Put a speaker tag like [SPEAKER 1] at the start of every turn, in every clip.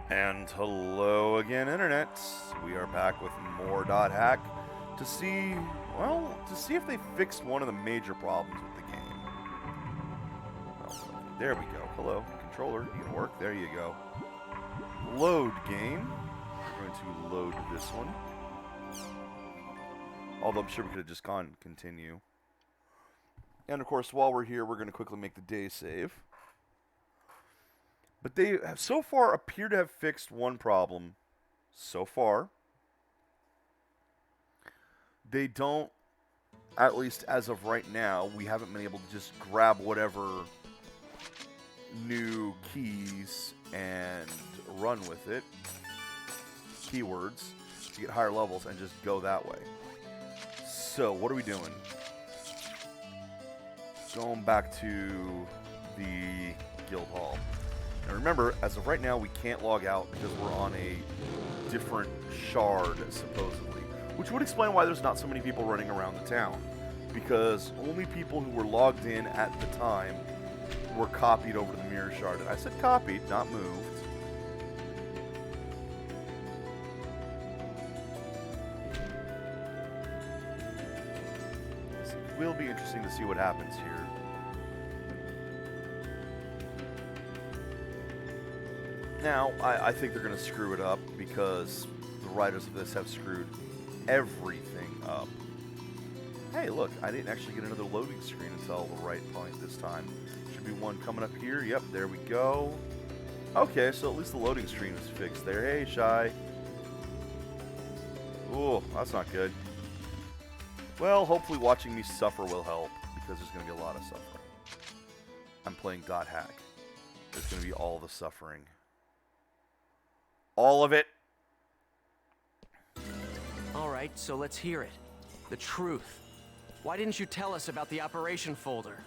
[SPEAKER 1] And hello again, Internet. We are back with more .hack to see, to see if they fixed one of the major problems with the game. Oh, there we go. Hello, controller. You can work. There you go. Load game. We're going to load this one. Although I'm sure we could have just gone continue. And of course, while we're here, we're going to quickly make the day save. But they have so far appear to have fixed one problem. So far. They don't, at least as of right now, we haven't been able to just grab whatever new keys and run with it. Keywords to get higher levels and just go that way. So, what are we doing? Going back to the guild hall. Now remember, as of right now, we can't log out because we're on a different shard, supposedly. Which would explain why there's not so many people running around the town. Because only people who were logged in at the time were copied over to the mirror shard. And I said copied, not moved. So it will be interesting to see what happens here. Now, I think they're going to screw it up because the writers of this have screwed everything up. Hey, look, I didn't actually get another loading screen until the right point this time. Should be one coming up here. Yep, there we go. Okay, so at least the loading screen is fixed there. Hey, Shy. Ooh, that's not good. Well, hopefully watching me suffer will help because there's going to be a lot of suffering. I'm playing .hack. There's going to be all the suffering. All of it.
[SPEAKER 2] All right, so let's hear it. The truth. Why didn't you tell us about the operation folder?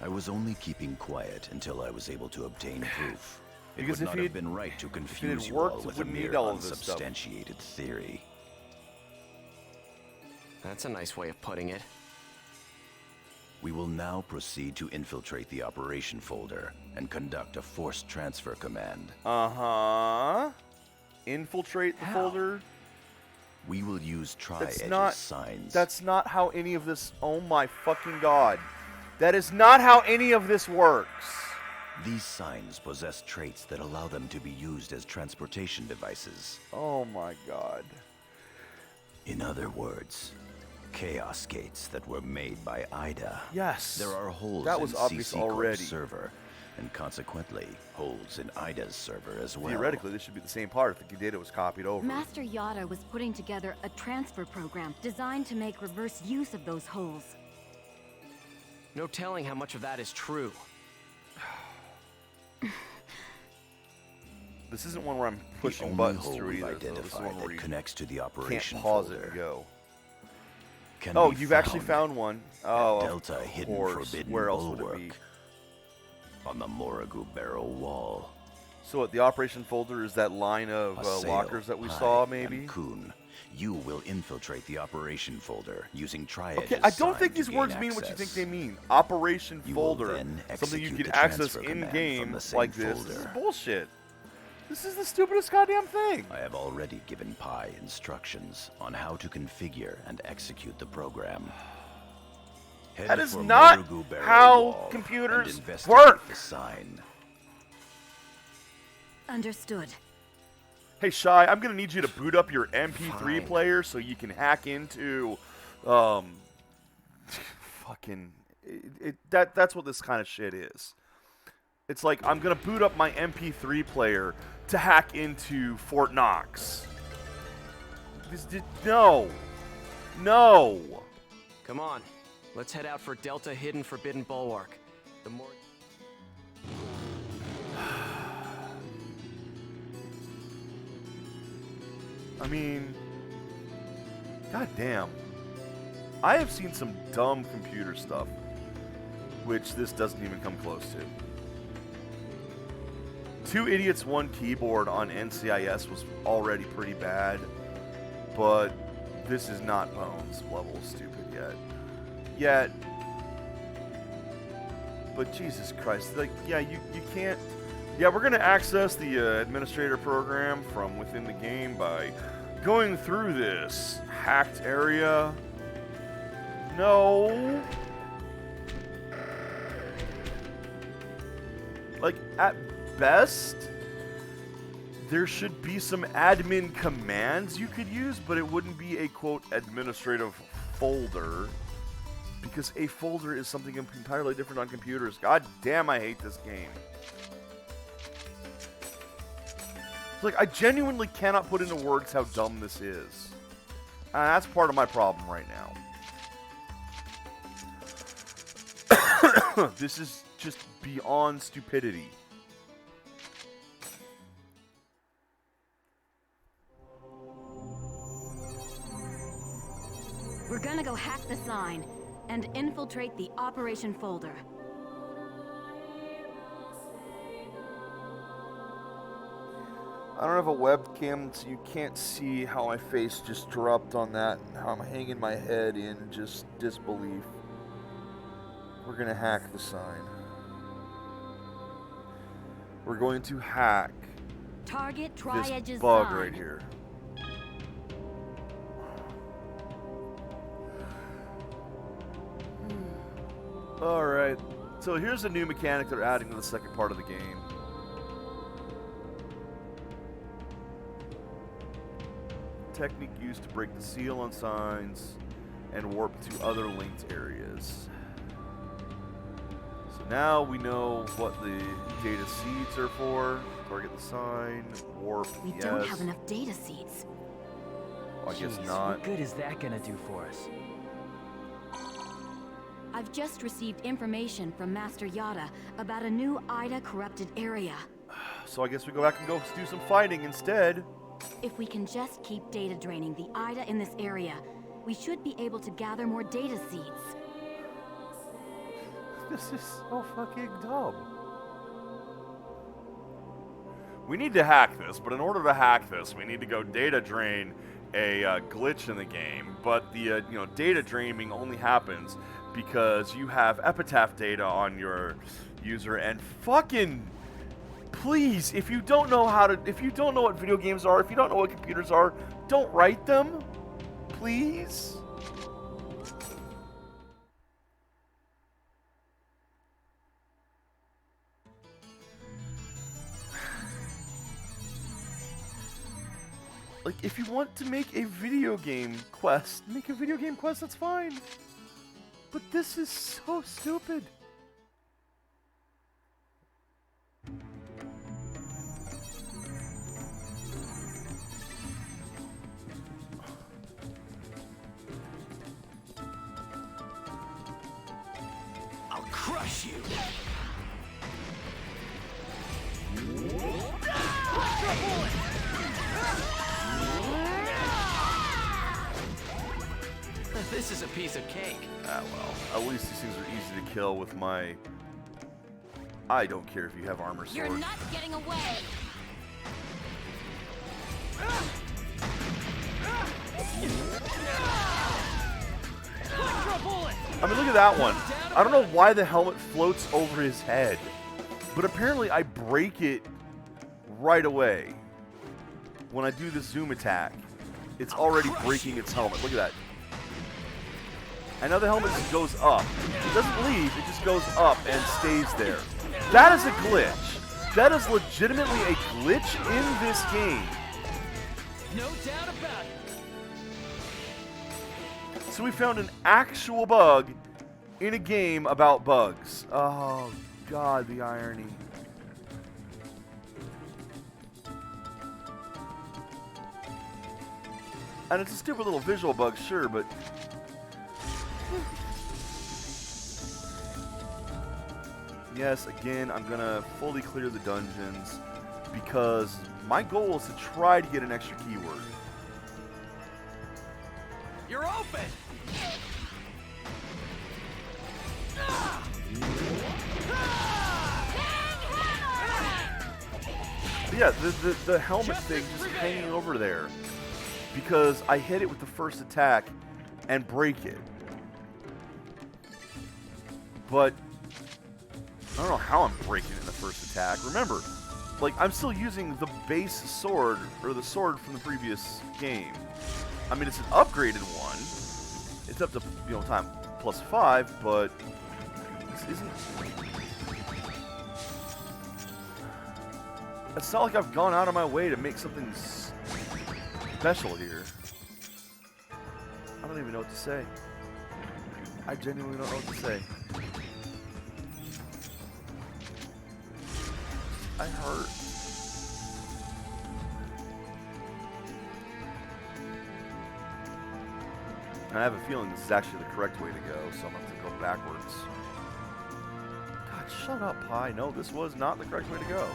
[SPEAKER 3] I was only keeping quiet until I was able to obtain proof. It
[SPEAKER 1] Because
[SPEAKER 3] would
[SPEAKER 1] if
[SPEAKER 3] not
[SPEAKER 1] it-
[SPEAKER 3] have been right to confuse you
[SPEAKER 1] worked,
[SPEAKER 3] all
[SPEAKER 1] it
[SPEAKER 3] with a
[SPEAKER 1] wouldn't need
[SPEAKER 3] mere
[SPEAKER 1] all of this stuff.
[SPEAKER 3] unsubstantiated theory.
[SPEAKER 2] That's a nice way of putting it.
[SPEAKER 3] We will now proceed to infiltrate the operation folder and conduct a forced transfer command.
[SPEAKER 1] Uh-huh. Infiltrate the folder.
[SPEAKER 3] We will use
[SPEAKER 1] That's
[SPEAKER 3] tri-edge
[SPEAKER 1] not
[SPEAKER 3] signs.
[SPEAKER 1] That's not how any of this. Oh my fucking god. That is not how any of this works.
[SPEAKER 3] These signs possess traits that allow them to be used as transportation devices.
[SPEAKER 1] Oh my god.
[SPEAKER 3] In other words, chaos gates that were made by Ida.
[SPEAKER 1] Yes.
[SPEAKER 3] There are holes
[SPEAKER 1] That was
[SPEAKER 3] in
[SPEAKER 1] obvious
[SPEAKER 3] CC Corp's
[SPEAKER 1] already.
[SPEAKER 3] server, and consequently, holes in Ida's server as well.
[SPEAKER 1] Theoretically, this should be the same part if the data was copied over.
[SPEAKER 4] Master Yada was putting together a transfer program designed to make reverse use of those holes.
[SPEAKER 2] No telling how much of that is true.
[SPEAKER 1] This isn't one where I'm
[SPEAKER 3] The
[SPEAKER 1] pushing
[SPEAKER 3] only
[SPEAKER 1] buttons
[SPEAKER 3] hole
[SPEAKER 1] through
[SPEAKER 3] we've
[SPEAKER 1] either. So this is
[SPEAKER 3] identified
[SPEAKER 1] one where
[SPEAKER 3] that
[SPEAKER 1] you
[SPEAKER 3] connects to the
[SPEAKER 1] can't
[SPEAKER 3] operation
[SPEAKER 1] pause
[SPEAKER 3] folder
[SPEAKER 1] it and go.
[SPEAKER 3] can
[SPEAKER 1] Oh,
[SPEAKER 3] be
[SPEAKER 1] you've actually found one. Oh,
[SPEAKER 3] Delta
[SPEAKER 1] of
[SPEAKER 3] hidden
[SPEAKER 1] course.
[SPEAKER 3] forbidden
[SPEAKER 1] Where else would it
[SPEAKER 3] bulwark
[SPEAKER 1] be?
[SPEAKER 3] on the Moragu barrel wall.
[SPEAKER 1] So what, the operation folder is that line of
[SPEAKER 3] Paseo,
[SPEAKER 1] lockers that we
[SPEAKER 3] Pai,
[SPEAKER 1] saw,
[SPEAKER 3] and
[SPEAKER 1] maybe?
[SPEAKER 3] Kun, you will infiltrate the operation folder using tri-edge.
[SPEAKER 1] Okay, I don't think these words mean what you think they mean. Operation
[SPEAKER 3] You will
[SPEAKER 1] folder,
[SPEAKER 3] then
[SPEAKER 1] something you
[SPEAKER 3] execute
[SPEAKER 1] can
[SPEAKER 3] the
[SPEAKER 1] access
[SPEAKER 3] transfer command
[SPEAKER 1] in-game
[SPEAKER 3] from the same
[SPEAKER 1] like this. This is
[SPEAKER 3] folder.
[SPEAKER 1] bullshit. This is the stupidest goddamn thing.
[SPEAKER 3] I have already given Pi instructions on how to configure and execute the program. Head
[SPEAKER 1] That is
[SPEAKER 3] for
[SPEAKER 1] not
[SPEAKER 3] Moragu barrel
[SPEAKER 1] how
[SPEAKER 3] wall
[SPEAKER 1] computers
[SPEAKER 3] and investigate
[SPEAKER 1] work.
[SPEAKER 3] The sign.
[SPEAKER 4] Understood.
[SPEAKER 1] Hey, Shy, I'm gonna need you to boot up your MP3
[SPEAKER 2] Fine.
[SPEAKER 1] player so you can hack into, fucking, that's what this kind of shit is. It's like, I'm gonna boot up my MP3 player to hack into Fort Knox. No. No.
[SPEAKER 2] Come on, let's head out for Delta Hidden Forbidden Bulwark. The more...
[SPEAKER 1] I mean, goddamn. I have seen some dumb computer stuff, which this doesn't even come close to. 2 idiots, 1 keyboard on NCIS was already pretty bad, but this is not Bones level stupid yet. But Jesus Christ, like, yeah, you can't. Yeah, we're going to access the administrator program from within the game by going through this hacked area. No. Like, at best, there should be some admin commands you could use, but it wouldn't be a, quote, administrative folder. Because a folder is something entirely different on computers. God damn, I hate this game. Like, I genuinely cannot put into words how dumb this is. And that's part of my problem right now. This is just beyond stupidity.
[SPEAKER 4] We're gonna go hack the sign and infiltrate the operation folder.
[SPEAKER 1] I don't have a webcam, so you can't see how my face just dropped on that and how I'm hanging my head in just disbelief. We're gonna hack the sign. We're going to hack
[SPEAKER 4] Target
[SPEAKER 1] this
[SPEAKER 4] Tri-Edge's
[SPEAKER 1] bug
[SPEAKER 4] sign.
[SPEAKER 1] right here. Alright, so here's a new mechanic they're adding to the second part of the game. Technique used to break the seal on signs and warp to other linked areas. So now we know what the data seeds are for. Target the sign, warp,
[SPEAKER 4] We
[SPEAKER 1] yes.
[SPEAKER 4] don't have enough data seeds.
[SPEAKER 1] I guess
[SPEAKER 5] Jeez,
[SPEAKER 1] not.
[SPEAKER 5] What good is that gonna do for us?
[SPEAKER 4] I've just received information from Master Yada about a new Ida corrupted area.
[SPEAKER 1] So I guess we go back and go do some fighting instead.
[SPEAKER 4] If we can just keep data draining the Ida in this area, we should be able to gather more data seeds.
[SPEAKER 1] This is so fucking dumb. We need to hack this, but in order to hack this, we need to go data drain a glitch in the game. But the data draining only happens because you have epitaph data on your user, and fucking please, if you don't know what video games are, if you don't know what computers are, don't write them, please. Like, if you want to make a video game quest, make a video game quest, that's fine. But this is so stupid.
[SPEAKER 2] I'll crush you. This is a piece of cake.
[SPEAKER 1] Ah, well, at least these things are easy to kill with my... I don't care if you have armor sword.
[SPEAKER 4] You're not getting away!
[SPEAKER 1] I mean, look at that one. I don't know why the helmet floats over his head, but apparently I break it right away. When I do the zoom attack, it's already breaking its helmet. Look at that. And now the helmet just goes up. It doesn't leave, it just goes up and stays there. That is a glitch. That is legitimately a glitch in this game.
[SPEAKER 2] No doubt about it.
[SPEAKER 1] So we found an actual bug in a game about bugs. Oh, God, the irony. And it's a stupid little visual bug, sure, but... Yes, again, I'm gonna fully clear the dungeons because my goal is to try to get an extra keyword.
[SPEAKER 2] You're open.
[SPEAKER 1] But yeah, the helmet thing just hanging over there because I hit it with the first attack and break it. But I don't know how I'm breaking it in the first attack. Remember, Like, I'm still using the base sword, or the sword from the previous game. I mean, it's an upgraded one. It's up to, you know, time +5, but this isn't... It's not like I've gone out of my way to make something special here. I don't even know what to say. I genuinely don't know what to say. I hurt. And I have a feeling this is actually the correct way to go, so I'm going to have to go backwards. God, shut up, Pi. No, this was not the correct way to go.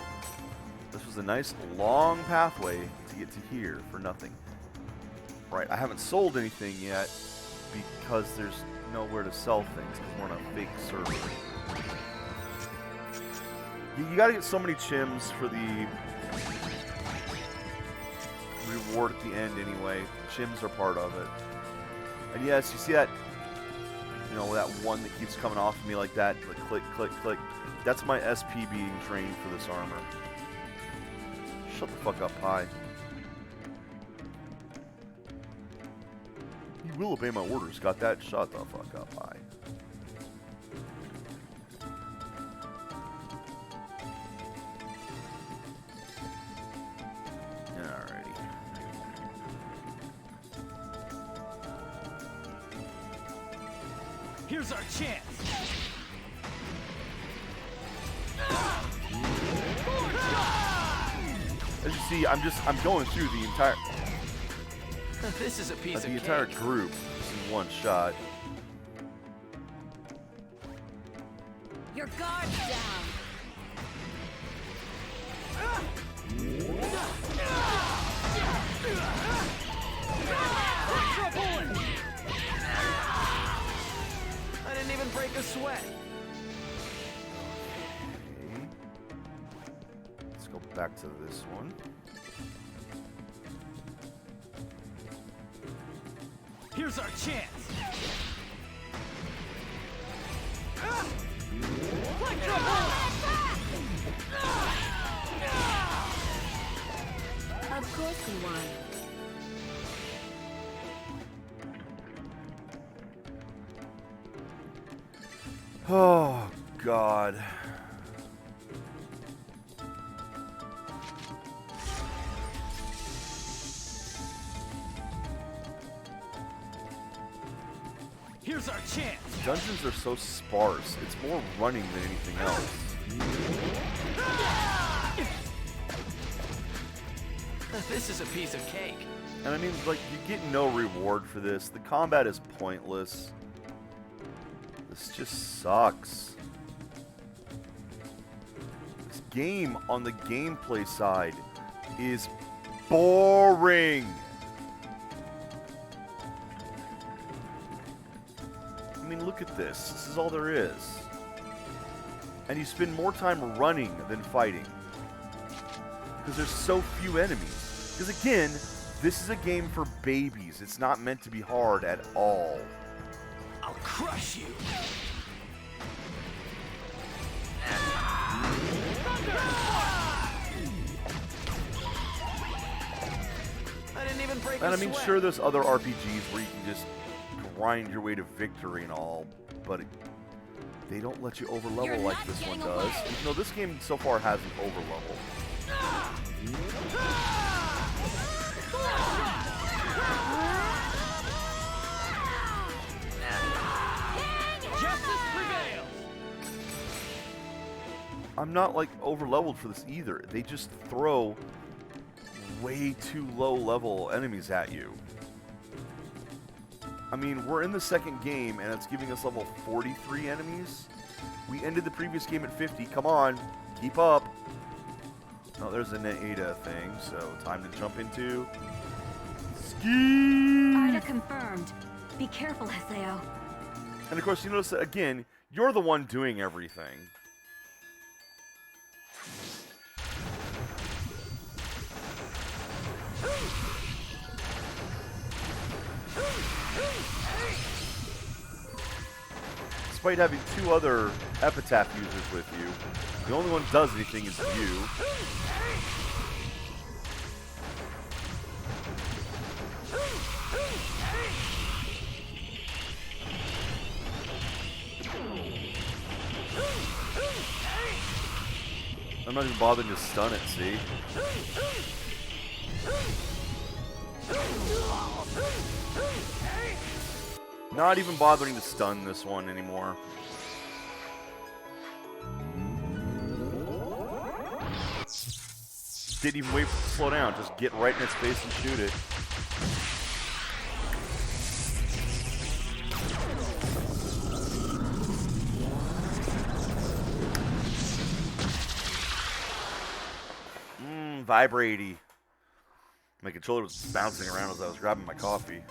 [SPEAKER 1] This was a nice, long pathway to get to here for nothing. Right, I haven't sold anything yet because there's nowhere to sell things because we're on a fake server. You gotta get so many chims for the reward at the end anyway. Chims are part of it. And yes, you see that, you know, that one that keeps coming off of me like that, like click, click, click. That's my SP being drained for this armor. Shut the fuck up, Pi. You will obey my orders. Got that? Shut the fuck up, Pi. Alrighty.
[SPEAKER 2] Here's our chance.
[SPEAKER 1] As you see, I'm going through the entire
[SPEAKER 2] This is a piece of
[SPEAKER 1] the
[SPEAKER 2] cake.
[SPEAKER 1] entire group in one shot.
[SPEAKER 4] Your guard's down.
[SPEAKER 2] I didn't even break a sweat.
[SPEAKER 1] Okay. Let's go back to this one.
[SPEAKER 2] Here's our chance.
[SPEAKER 4] Of course he won.
[SPEAKER 1] Oh, God.
[SPEAKER 2] Here's our chance.
[SPEAKER 1] Dungeons are so sparse. It's more running than anything else.
[SPEAKER 2] This is a piece of cake.
[SPEAKER 1] And I mean, like, you get no reward for this. The combat is pointless. This just sucks. This game on the gameplay side is boring. I mean, look at this. This is all there is. And you spend more time running than fighting. Because there's so few enemies. Because again, this is a game for babies. It's not meant to be hard at all.
[SPEAKER 2] I'll crush you. I didn't even break
[SPEAKER 1] And
[SPEAKER 2] a
[SPEAKER 1] I mean,
[SPEAKER 2] sweat.
[SPEAKER 1] sure, there's other RPGs where you can just grind your way to victory and all, but they don't let you overlevel
[SPEAKER 4] You're
[SPEAKER 1] like
[SPEAKER 4] not
[SPEAKER 1] this one
[SPEAKER 4] getting
[SPEAKER 1] does.
[SPEAKER 4] away.
[SPEAKER 1] You know, this game so far hasn't overleveled.
[SPEAKER 2] Justice prevails.
[SPEAKER 1] I'm not like overleveled for this either. They just throw way too low level enemies at you. I mean, we're in the second game and it's giving us level 43 enemies. We ended the previous game at 50. Come on, keep up. Oh, there's an Ada thing, so time to jump into ski.
[SPEAKER 4] Ida confirmed. Be careful, Haseo.
[SPEAKER 1] And of course, you notice that again, you're the one doing everything. despite having 2 other epitaph users with you, the only one who does anything is you. I'm not even bothering to stun it, see? Not even bothering to stun this one anymore. Didn't even wait for it to slow down. Just get right in its face and shoot it. Vibratey. My controller was bouncing around as I was grabbing my coffee.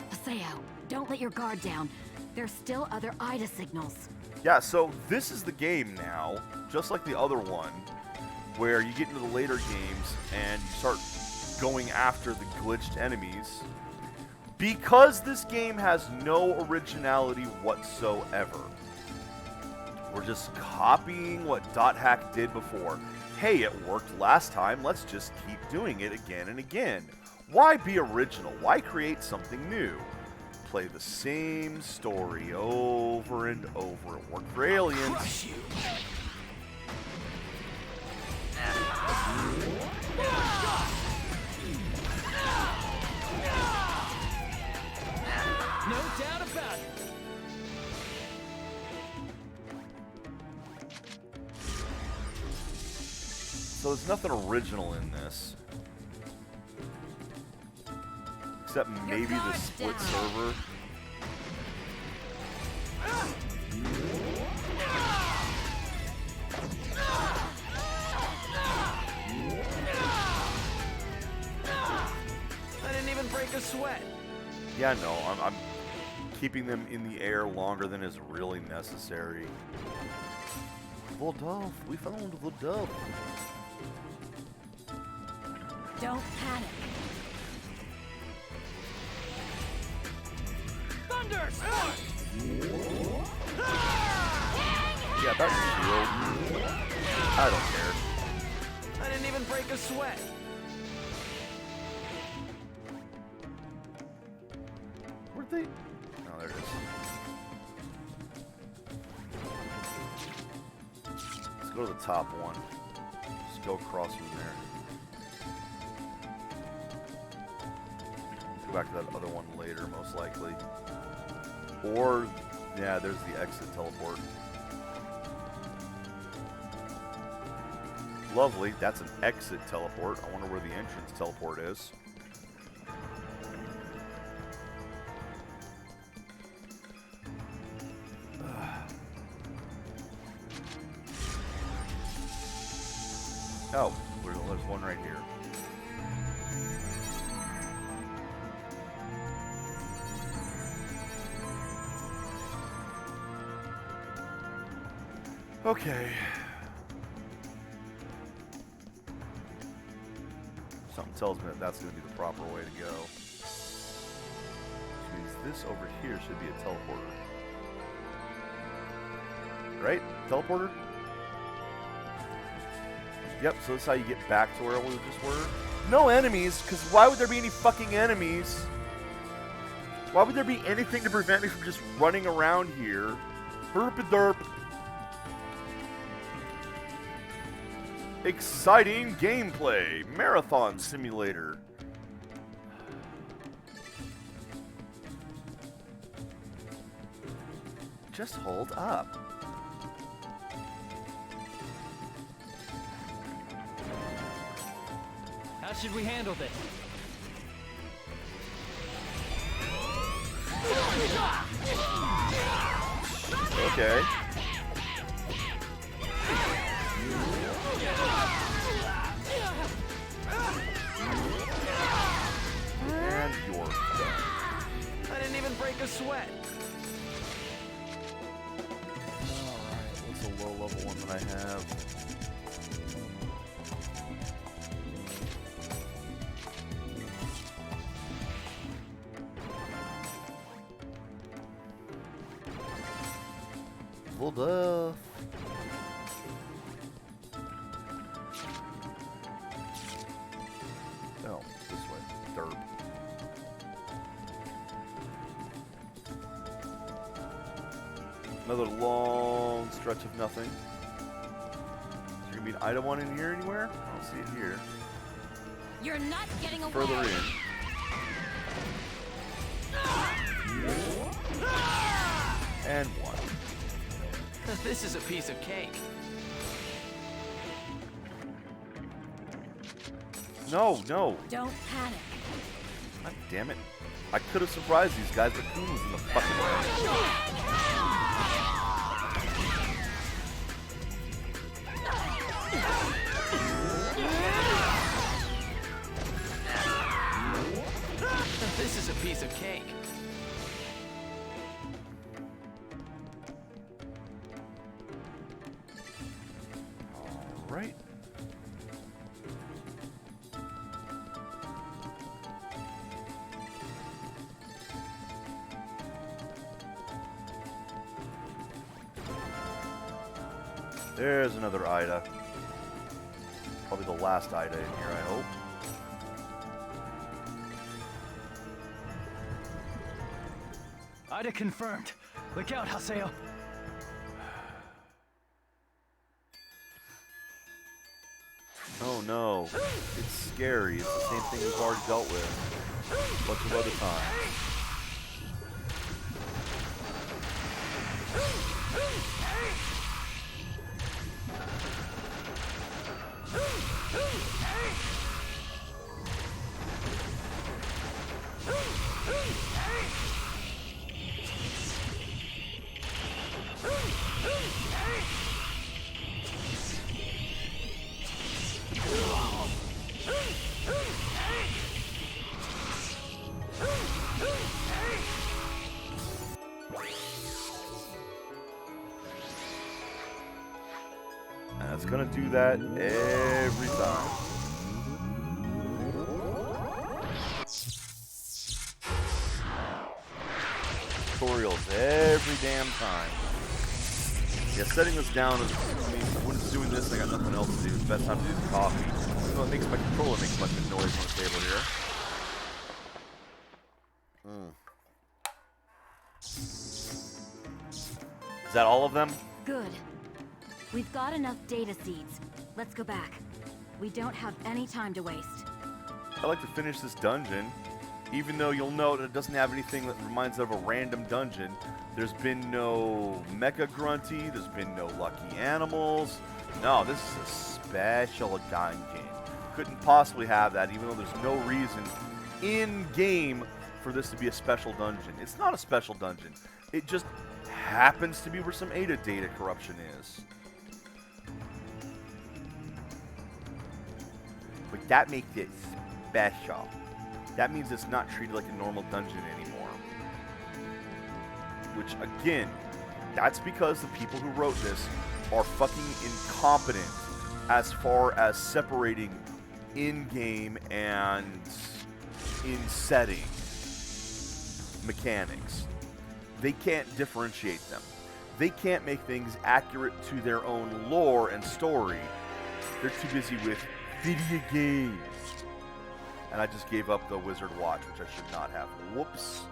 [SPEAKER 4] Paseo, don't let your guard down. There's still other Ida signals.
[SPEAKER 1] Yeah, so this is the game now, just like the other one, where you get into the later games and you start going after the glitched enemies. Because this game has no originality whatsoever. We're just copying what Dot Hack did before. Hey, it worked last time, let's just keep doing it again and again. Why be original? Why create something new? Play the same story over and over. It worked for Aliens.
[SPEAKER 2] Crush you. No doubt about it.
[SPEAKER 1] So there's nothing original in this. Except maybe the split server.
[SPEAKER 2] I didn't even break a sweat.
[SPEAKER 1] Yeah, no, I'm keeping them in the air longer than is really necessary. Vodolph, we found Vodolph.
[SPEAKER 4] Don't panic.
[SPEAKER 2] Thunderstorm!
[SPEAKER 1] Yeah, that's shield. I don't care.
[SPEAKER 2] I didn't even break a sweat.
[SPEAKER 1] Where'd they? Oh, there it is. Let's go to the top one. Just go across from there. Go back to that other one later, most likely. Or, yeah, there's the exit teleport. Lovely. That's an exit teleport. I wonder where the entrance teleport is. Oh, there's one right here. Okay. Something tells me that that's going to be the proper way to go. Which means this over here should be a teleporter. Right? Teleporter? Yep, so that's how you get back to where we just were. No enemies, because why would there be any fucking enemies? Why would there be anything to prevent me from just running around here? Herp-a-derp. Exciting gameplay. Marathon simulator. Just hold up.
[SPEAKER 5] How should we handle this?
[SPEAKER 1] Okay. And you're done.
[SPEAKER 2] I didn't even break a sweat.
[SPEAKER 1] Alright, what's a low level one that I have? leveled up. Oh, this way. Derp. Another long stretch of nothing. Is there gonna be an item one in here anywhere? I don't see it here.
[SPEAKER 4] You're not getting away.
[SPEAKER 1] Further in. And one.
[SPEAKER 2] This is a piece of cake.
[SPEAKER 1] No, no.
[SPEAKER 4] Don't panic.
[SPEAKER 1] God damn it. I could have surprised these guys, but Coon was in the fucking way.
[SPEAKER 2] This is a piece of cake.
[SPEAKER 1] All right. There's another Ida. Probably the last Ida in here, I hope.
[SPEAKER 5] Ida confirmed. Look out, Haseo.
[SPEAKER 1] Oh no. It's scary. It's the same thing we've already dealt with. Bunch of other times. And it's gonna do that every time. Tutorials every damn time. Yeah, setting this down is, I mean, when it's doing this, I got nothing else to do. It's the best time to do the coffee. Even though it makes my controller make a bunch of noise on the table here. Is that all of them?
[SPEAKER 4] Good. We've got enough data seeds. Let's go back. We don't have any time to waste.
[SPEAKER 1] I like to finish this dungeon, even though you'll note it doesn't have anything that reminds of a random dungeon. There's been no Mecha Grunty, there's been no lucky animals. No, this is a special dungeon. Couldn't possibly have that, even though there's no reason in-game for this to be a special dungeon. It's not a special dungeon. It just happens to be where some Ada data corruption is. But that makes it special. That means it's not treated like a normal dungeon anymore. Which, again, that's because the people who wrote this are fucking incompetent as far as separating in-game and in-setting mechanics. They can't differentiate them. They can't make things accurate to their own lore and story. They're too busy with video games. And I just gave up the wizard watch, which I should not have. Whoops.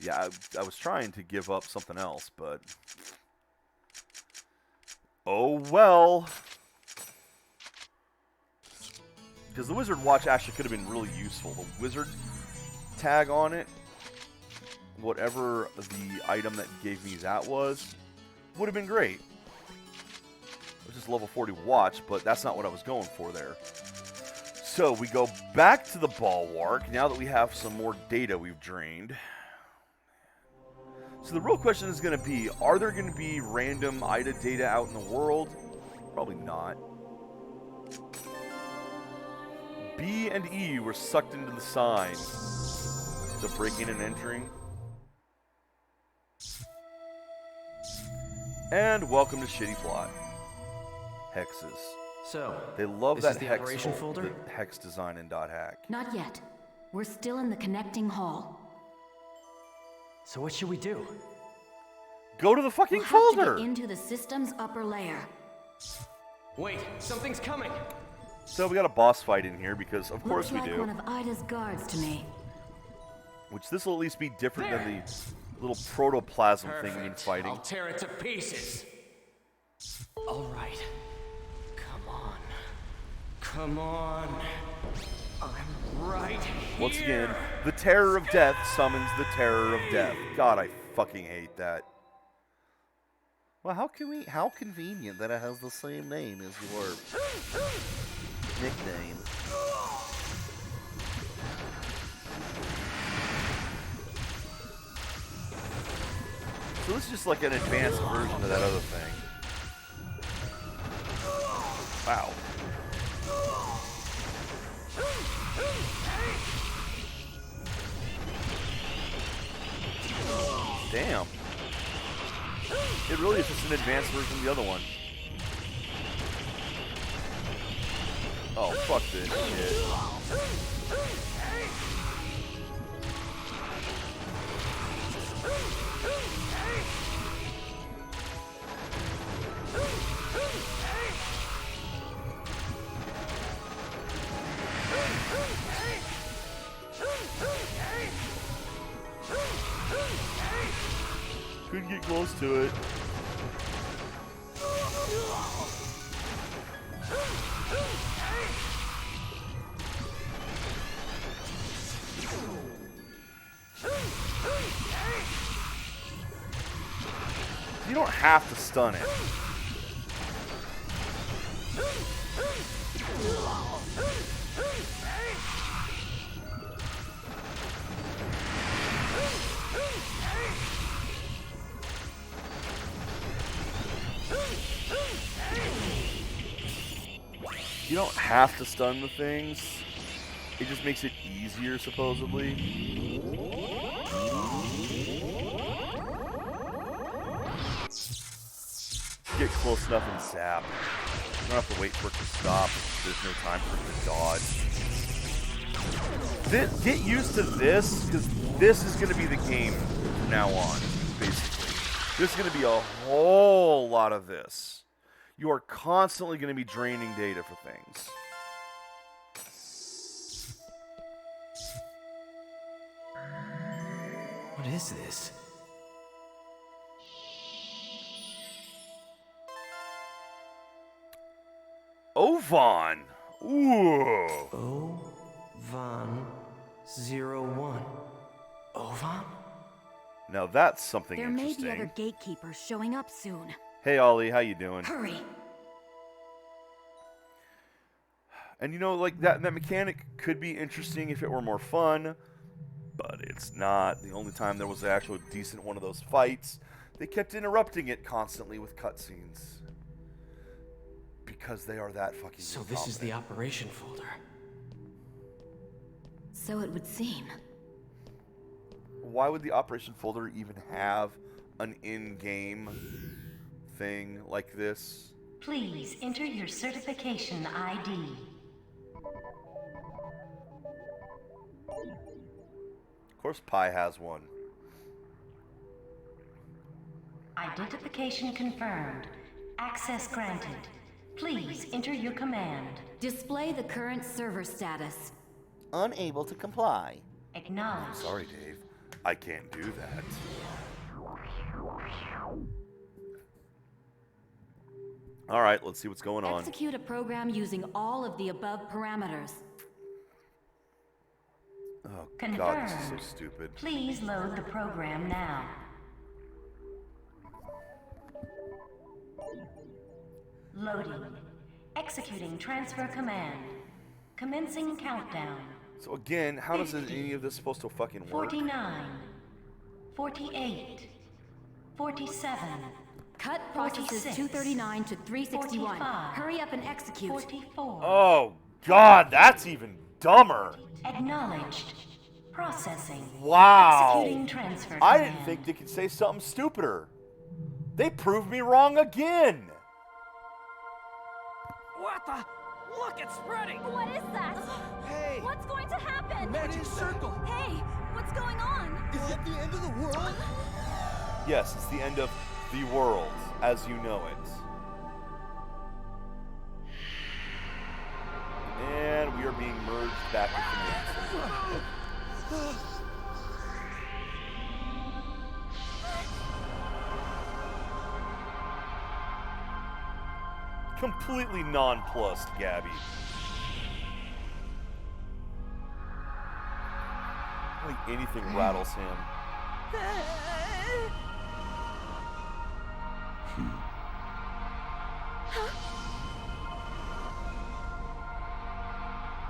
[SPEAKER 1] Yeah, I was trying to give up something else, but... oh well. Because the wizard watch actually could have been really useful. The wizard tag on it, whatever the item that gave me that was, would have been great. It was just level 40 watch, but that's not what I was going for there. So we go back to the bulwark now that we have some more data we've drained. So the real question is going to be, are there going to be random Ida data out in the world? Probably not. B and E were sucked into the sign. So breaking and entering. And welcome to Shitty Plot. Hexes.
[SPEAKER 2] So,
[SPEAKER 1] They love
[SPEAKER 2] this
[SPEAKER 1] that
[SPEAKER 2] is the
[SPEAKER 1] hex
[SPEAKER 2] operation folder?
[SPEAKER 1] the hex design in .hack.
[SPEAKER 4] Not yet. We're still in the connecting hall.
[SPEAKER 5] So what should we do?
[SPEAKER 1] Go to the fucking
[SPEAKER 4] We'll have to
[SPEAKER 1] folder.
[SPEAKER 4] get into the system's upper layer.
[SPEAKER 2] Wait, something's coming!
[SPEAKER 1] So we got a boss fight in here because of course
[SPEAKER 4] Looks
[SPEAKER 1] we
[SPEAKER 4] like
[SPEAKER 1] do.
[SPEAKER 4] one of Ida's guards to me.
[SPEAKER 1] Which this will at least be different than the little protoplasm thing we've been
[SPEAKER 2] Perfect.
[SPEAKER 1] fighting.
[SPEAKER 2] I'll tear it to pieces. All right. Come on. Come on. I'm right here.
[SPEAKER 1] Once again, the terror of death summons the terror of death. God, I fucking hate that. Well, how convenient that it has the same name as your nickname. So this is just like an advanced version of that other thing. Wow. Damn. It really is just an advanced version of the other one. Oh, fuck this shit. Couldn't get close to it. You don't have to stun it. You don't have to stun the things. It just makes it easier, supposedly. Get close enough and zap. You don't have to wait for it to stop. There's no time for it to dodge. Get used to this, because this is going to be the game from now on, basically. There's going to be a whole lot of this. You are constantly going to be draining data for things.
[SPEAKER 2] What is this?
[SPEAKER 1] Ovan! Ooh!
[SPEAKER 2] Ovan01. Ovan?
[SPEAKER 1] Now that's something
[SPEAKER 4] There may
[SPEAKER 1] interesting.
[SPEAKER 4] be other gatekeepers showing up soon.
[SPEAKER 1] Hey Ollie, how you doing?
[SPEAKER 4] Hurry!
[SPEAKER 1] And you know, like that mechanic could be interesting if it were more fun, but it's not. The only time there was an actual decent one of those fights, they kept interrupting it constantly with cutscenes. Because they are that fucking
[SPEAKER 2] So this is the operation folder.
[SPEAKER 4] So it would seem.
[SPEAKER 1] Why would the operation folder even have an in-game thing like this?
[SPEAKER 6] Please enter your certification ID.
[SPEAKER 1] Of course Pi has one.
[SPEAKER 6] Identification confirmed. Access granted. Please enter your command.
[SPEAKER 4] Display the current server status.
[SPEAKER 1] Unable to comply.
[SPEAKER 6] Acknowledge.
[SPEAKER 1] Sorry, Dave. I can't do that. Alright, let's see what's going on.
[SPEAKER 4] Execute a program using all of the above parameters.
[SPEAKER 1] Oh
[SPEAKER 6] Confirmed.
[SPEAKER 1] god, this is so stupid.
[SPEAKER 6] Please load the program now. Loading. Executing transfer command. Commencing countdown.
[SPEAKER 1] So again, how does any of this supposed to fucking work?
[SPEAKER 6] 49. 48. 47.
[SPEAKER 4] Cut processes
[SPEAKER 6] 46,
[SPEAKER 4] 239 to 361.
[SPEAKER 6] 45,
[SPEAKER 4] Hurry up and execute.
[SPEAKER 6] 44.
[SPEAKER 1] Oh god, that's even dumber.
[SPEAKER 6] Acknowledged. Processing.
[SPEAKER 1] Wow.
[SPEAKER 6] Executing transfer
[SPEAKER 1] I
[SPEAKER 6] command.
[SPEAKER 1] didn't think they could say something stupider. They proved me wrong again.
[SPEAKER 2] What? Look, it's spreading!
[SPEAKER 4] What is that?
[SPEAKER 2] Hey!
[SPEAKER 4] What's going to happen?
[SPEAKER 2] Magic circle!
[SPEAKER 4] Hey, what's going on?
[SPEAKER 2] Is it the end of the world?
[SPEAKER 1] Yes, it's the end of the world as you know it. And we are being merged back with the main scene. Completely nonplussed, Gabby. Like anything rattles him.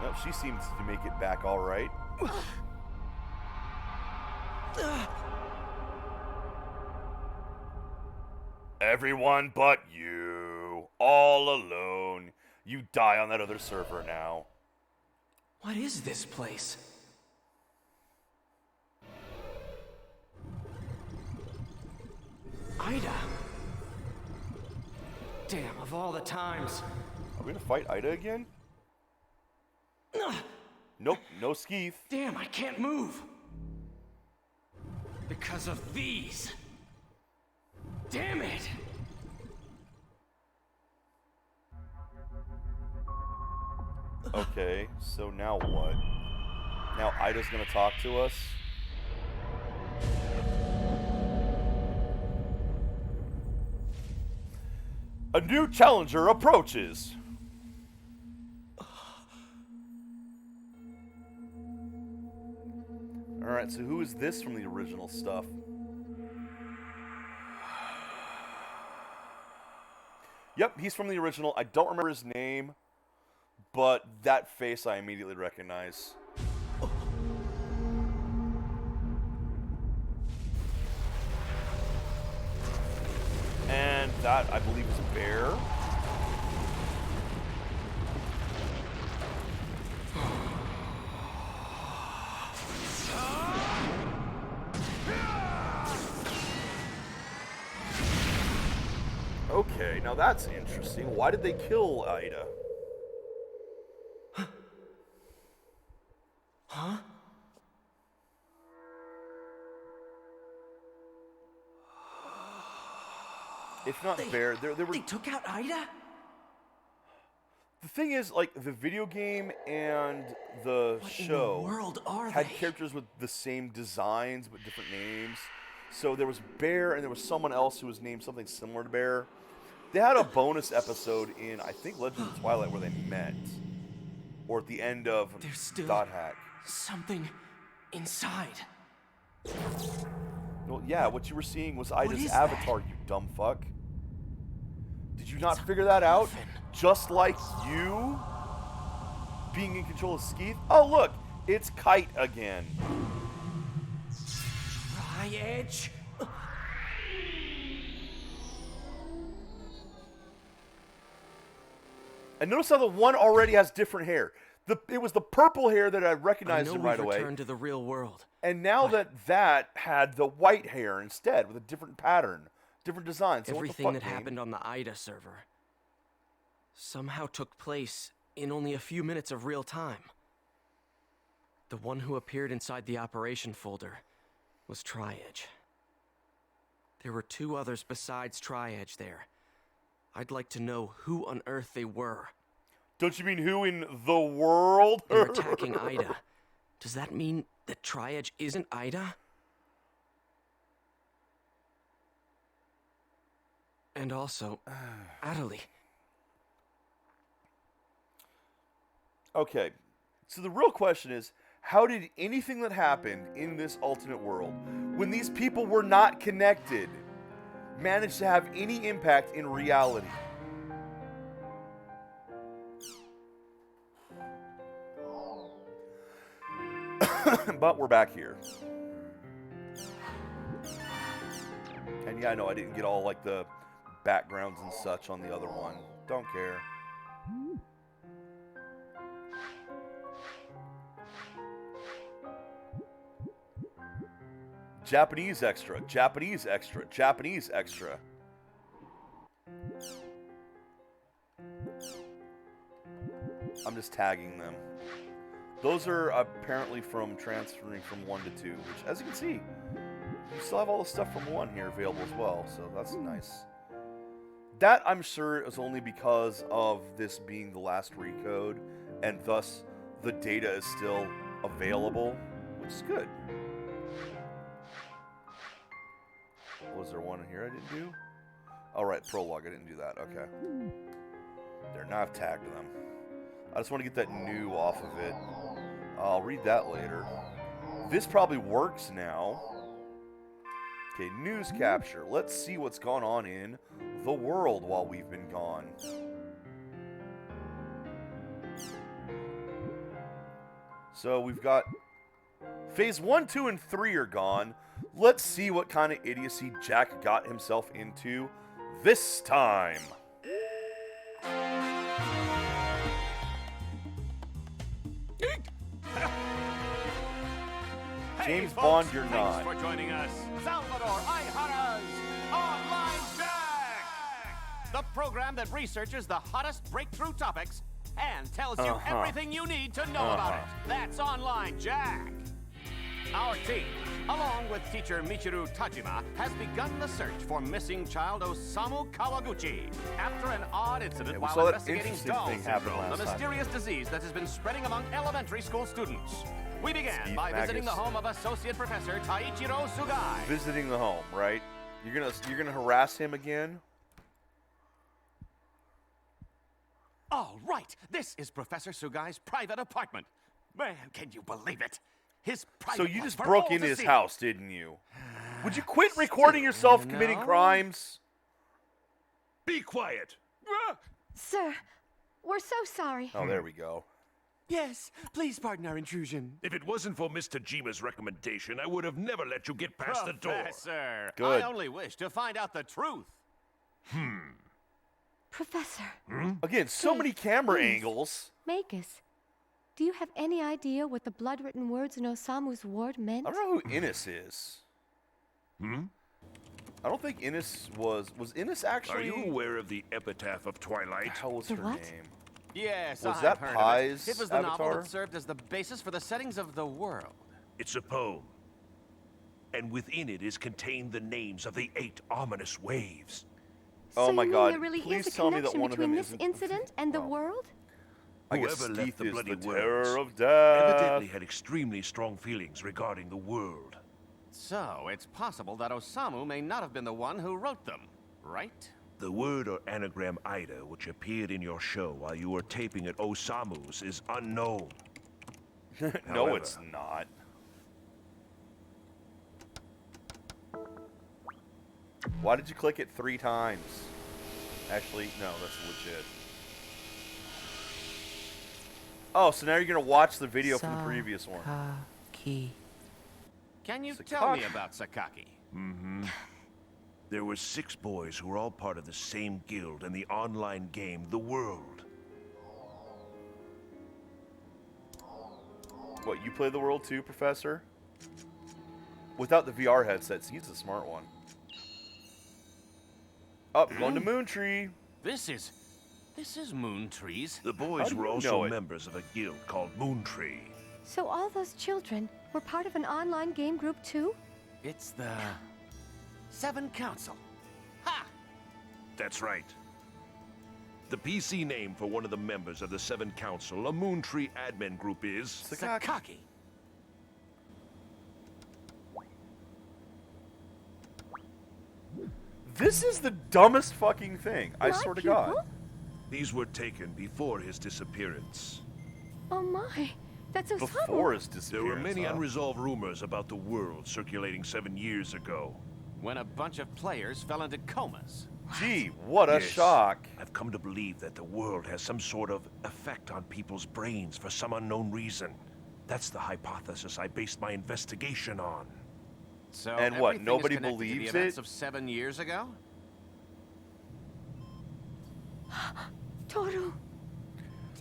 [SPEAKER 1] Well, she seems to make it back all right. Everyone but you. All alone. You die on that other server now.
[SPEAKER 2] What is this place? Ida. Damn, of all the times.
[SPEAKER 1] Are we gonna fight Ida again? Nope, no Skeeth.
[SPEAKER 2] Damn, I can't move. Because of these. Damn it!
[SPEAKER 1] Okay, so now what? Now Ida's gonna talk to us? A new challenger approaches. Alright, so who is this from the original stuff? Yep, he's from the original. I don't remember his name, but that face I immediately recognize. And that, I believe, is a bear. Okay, now that's interesting. Why did they kill Ida?
[SPEAKER 2] Huh?
[SPEAKER 1] If not fair, there were...
[SPEAKER 2] They took out Ida?
[SPEAKER 1] The thing is, like, the video game and the
[SPEAKER 2] What
[SPEAKER 1] show
[SPEAKER 2] in the world are
[SPEAKER 1] had
[SPEAKER 2] they?
[SPEAKER 1] characters with the same designs but different names. So there was Bear and there was someone else who was named something similar to Bear. They had a bonus episode in, I think, Legend of Twilight where they met. Or at the end of
[SPEAKER 2] There's still
[SPEAKER 1] Dot Hack.
[SPEAKER 2] something inside.
[SPEAKER 1] Well, yeah, what you were seeing was Ida's
[SPEAKER 2] is
[SPEAKER 1] avatar, you dumb fuck. Did you not figure that out?
[SPEAKER 2] coffin.
[SPEAKER 1] Just like you being in control of Skeeth? Oh, look, it's Kite again.
[SPEAKER 2] Try Edge.
[SPEAKER 1] And notice how the one already has different hair. It was the purple hair that I recognized him right away.
[SPEAKER 2] Returned to the real world.
[SPEAKER 1] And now that had the white hair instead with a different pattern, different design. So
[SPEAKER 2] Everything
[SPEAKER 1] what the
[SPEAKER 2] that
[SPEAKER 1] fuck, game?
[SPEAKER 2] happened on the Ida server somehow took place in only a few minutes of real time. The one who appeared inside the operation folder was Tri-Edge. There were two others besides Tri-Edge there. I'd like to know who on earth they were.
[SPEAKER 1] Don't you mean who in the world?
[SPEAKER 2] They're attacking Ida. Does that mean that Tri-Edge isn't Ida? And also, Adelie.
[SPEAKER 1] Okay, so the real question is, how did anything that happened in this alternate world, when these people were not connected, manage to have any impact in reality? But we're back here. And yeah, I know I didn't get all like the backgrounds and such on the other one. Don't care. Japanese extra, Japanese extra, Japanese extra. just tagging them. Those are apparently from transferring from 1 to 2, which, as you can see, you still have all the stuff from 1 here available as well, so that's nice. That, I'm sure, is only because of this being the last recode, and thus the data is still available, which is good. Was there one in here I didn't do? Oh, right, prologue, I didn't do that, okay. There, now I've tagged them. I just want to get that new off of it. I'll read that later. This probably works now. Okay, news capture. Let's see what's gone on in the world while we've been gone. So we've got phase 1, 2, and 3 are gone. Let's see what kind of idiocy Jack got himself into this time. James Bond, you're not.
[SPEAKER 7] Thanks for joining us. Salvador Ihara's Online Jack! The program that researches the hottest breakthrough topics and tells you everything you need to know about it. That's Online Jack. Our team, along with teacher Michiru Tajima, has begun the search for missing child Osamu Kawaguchi after an odd incident while investigating Doll syndrome, the mysterious disease that has been spreading among elementary school students. We began by visiting the home of Associate Professor Taichiro Sugai.
[SPEAKER 1] Visiting the home, right? You're gonna harass him again?
[SPEAKER 7] All right, this is Professor Sugai's private apartment. Man, can you believe it? His private.
[SPEAKER 1] So you just broke into his house, didn't you? Would you quit recording yourself committing crimes?
[SPEAKER 8] Be quiet.
[SPEAKER 9] Sir, we're so sorry.
[SPEAKER 1] Oh, there we go.
[SPEAKER 7] Yes, please pardon our intrusion.
[SPEAKER 8] If it wasn't for Mr. Jima's recommendation, I would have never let you get past the door.
[SPEAKER 7] Professor,
[SPEAKER 1] Good.
[SPEAKER 7] I only wish to find out the truth.
[SPEAKER 9] Professor.
[SPEAKER 1] Again, so many camera
[SPEAKER 9] please.
[SPEAKER 1] angles.
[SPEAKER 9] Magus, do you have any idea what the blood-written words in Osamu's ward meant?
[SPEAKER 1] I don't know who Innes is. I don't think Innes was Innes actually.
[SPEAKER 8] Are you aware of the epitaph of Twilight?
[SPEAKER 1] How was
[SPEAKER 9] The
[SPEAKER 1] her
[SPEAKER 9] what?
[SPEAKER 1] name?
[SPEAKER 7] Yes,
[SPEAKER 1] Was
[SPEAKER 7] I've
[SPEAKER 1] that
[SPEAKER 7] heard
[SPEAKER 1] Pi's
[SPEAKER 7] of it. It was the novel
[SPEAKER 1] avatar?
[SPEAKER 7] that served as the basis for the settings of the world.
[SPEAKER 8] It's a poem. And within it is contained the names of the 8 ominous waves.
[SPEAKER 1] Oh
[SPEAKER 9] so
[SPEAKER 1] my
[SPEAKER 9] you mean
[SPEAKER 1] God,
[SPEAKER 9] there really
[SPEAKER 1] please
[SPEAKER 9] is a
[SPEAKER 1] tell me that
[SPEAKER 9] connection
[SPEAKER 1] one of
[SPEAKER 9] between
[SPEAKER 1] them
[SPEAKER 9] this
[SPEAKER 1] isn't-
[SPEAKER 9] incident and the world?
[SPEAKER 1] I guess
[SPEAKER 8] Whoever left
[SPEAKER 1] Steve
[SPEAKER 8] the
[SPEAKER 1] is
[SPEAKER 8] bloody
[SPEAKER 1] the
[SPEAKER 8] words
[SPEAKER 1] terror of death.
[SPEAKER 8] evidently had extremely strong feelings regarding the world.
[SPEAKER 7] So, it's possible that Osamu may not have been the one who wrote them, right?
[SPEAKER 8] The word or anagram Ida, which appeared in your show while you were taping at Osamu's, is unknown.
[SPEAKER 1] No,
[SPEAKER 8] However,
[SPEAKER 1] it's not. Why did you click it 3 times? Actually, no, that's legit. Oh, so now you're gonna watch the video from the previous one.
[SPEAKER 7] Can you tell me
[SPEAKER 1] Sakaki.
[SPEAKER 7] about Sakaki?
[SPEAKER 8] There were 6 boys who were all part of the same guild in the online game, The World.
[SPEAKER 1] What, you play the world too, Professor? Without the VR headsets, he's the smart one. Up, going to Moon Tree.
[SPEAKER 7] This is Moon Trees.
[SPEAKER 8] The boys
[SPEAKER 1] do
[SPEAKER 8] were
[SPEAKER 1] you
[SPEAKER 8] also
[SPEAKER 1] know it?
[SPEAKER 8] members of a guild called Moontree.
[SPEAKER 9] So all those children were part of an online game group too?
[SPEAKER 7] It's the 7 Council. Ha!
[SPEAKER 8] That's right. The PC name for one of the members of the 7 Council, a Moontree admin group, is...
[SPEAKER 7] Sakaki.
[SPEAKER 1] This is the dumbest fucking thing, I
[SPEAKER 9] My
[SPEAKER 1] swear to
[SPEAKER 9] pupil?
[SPEAKER 1] God.
[SPEAKER 8] These were taken before his disappearance.
[SPEAKER 9] Oh my, that's Osamu.
[SPEAKER 1] Before his
[SPEAKER 8] There
[SPEAKER 1] disappearance.
[SPEAKER 8] were many
[SPEAKER 1] huh?
[SPEAKER 8] unresolved rumors about the world circulating 7 years ago.
[SPEAKER 7] When a bunch of players fell into comas.
[SPEAKER 1] Gee, what a
[SPEAKER 8] Yes.
[SPEAKER 1] shock.
[SPEAKER 8] I've come to believe that the world has some sort of effect on people's brains for some unknown reason. That's the hypothesis I based my investigation on.
[SPEAKER 7] So
[SPEAKER 1] And what,
[SPEAKER 7] everything is
[SPEAKER 1] nobody
[SPEAKER 7] connected to
[SPEAKER 1] believes
[SPEAKER 7] the events
[SPEAKER 1] it?
[SPEAKER 7] of 7 years ago?
[SPEAKER 9] Toru.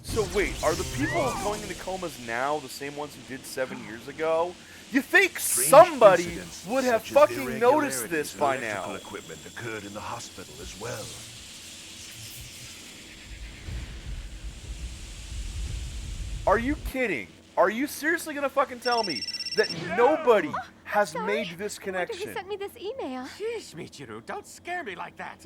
[SPEAKER 1] So wait, are the people going into comas now the same ones who did 7 years ago? You think
[SPEAKER 8] Strange
[SPEAKER 1] somebody
[SPEAKER 8] incidents
[SPEAKER 1] would have
[SPEAKER 8] such as
[SPEAKER 1] fucking noticed
[SPEAKER 8] irregularities
[SPEAKER 1] this
[SPEAKER 8] in
[SPEAKER 1] by
[SPEAKER 8] electrical
[SPEAKER 1] now.
[SPEAKER 8] equipment occurred in the hospital as well.
[SPEAKER 1] Are you kidding? Are you seriously gonna fucking tell me that nobody has
[SPEAKER 9] Sorry.
[SPEAKER 1] made this
[SPEAKER 9] I wonder
[SPEAKER 1] connection?
[SPEAKER 9] who sent me this email.
[SPEAKER 7] Sheesh, Michiru, don't scare me like that.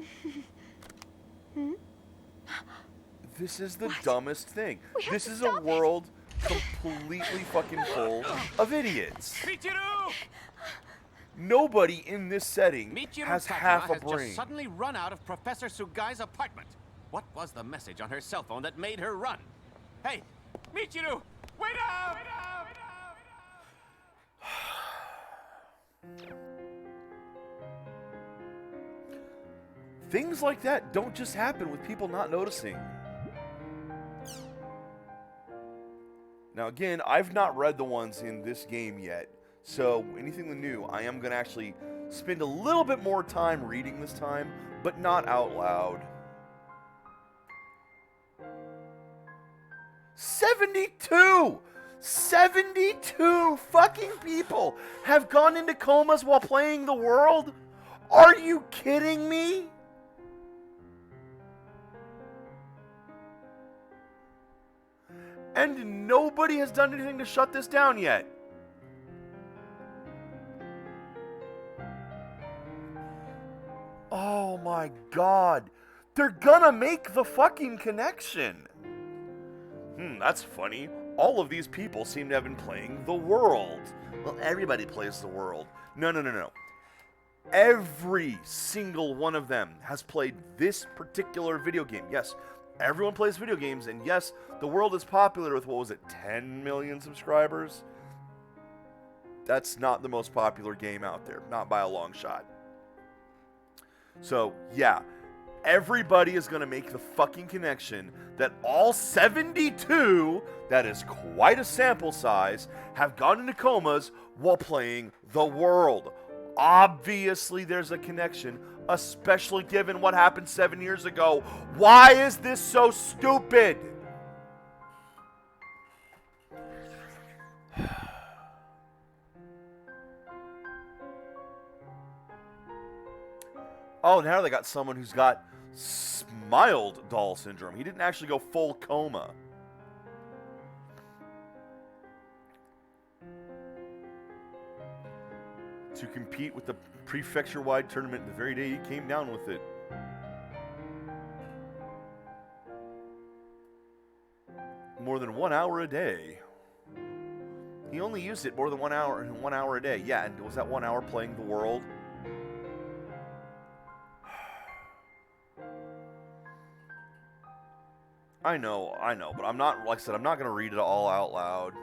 [SPEAKER 1] This is the dumbest thing.
[SPEAKER 9] We have
[SPEAKER 1] This
[SPEAKER 9] to
[SPEAKER 1] is
[SPEAKER 9] stop
[SPEAKER 1] a
[SPEAKER 9] it.
[SPEAKER 1] world completely fucking full of idiots.
[SPEAKER 7] Michiru!
[SPEAKER 1] Nobody in this setting
[SPEAKER 7] Michiru
[SPEAKER 1] has
[SPEAKER 7] Takuma
[SPEAKER 1] half a
[SPEAKER 7] has
[SPEAKER 1] brain.
[SPEAKER 7] just suddenly run out of Professor Sugai's apartment. What was the message on her cell phone that made her run? Hey, Michiru, wait up!
[SPEAKER 1] Things like that don't just happen with people not noticing. Now again, I've not read the ones in this game yet, so anything new, I am going to actually spend a little bit more time reading this time, but not out loud. 72! 72 fucking people have gone into comas while playing the world? Are you kidding me? And nobody has done anything to shut this down yet. Oh my god. They're gonna make the fucking connection. That's funny. All of these people seem to have been playing the world. Well, everybody plays the world. No. Every single one of them has played this particular video game. Yes, everyone plays video games, and yes, the world is popular with, 10 million subscribers? That's not the most popular game out there, not by a long shot. So, yeah, everybody is going to make the fucking connection that all 72, that is quite a sample size, have gone into comas while playing the world. Obviously, there's a connection, especially given what happened 7 years ago. Why is this so stupid? Oh, now they got someone who's got mild doll syndrome. He didn't actually go full coma. To compete with the prefecture-wide tournament the very day he came down with it. More than 1 hour a day. He only used it more than 1 hour a day. Yeah, and was that 1 hour playing the world? I know, but I'm not, like I said, I'm not going to read it all out loud.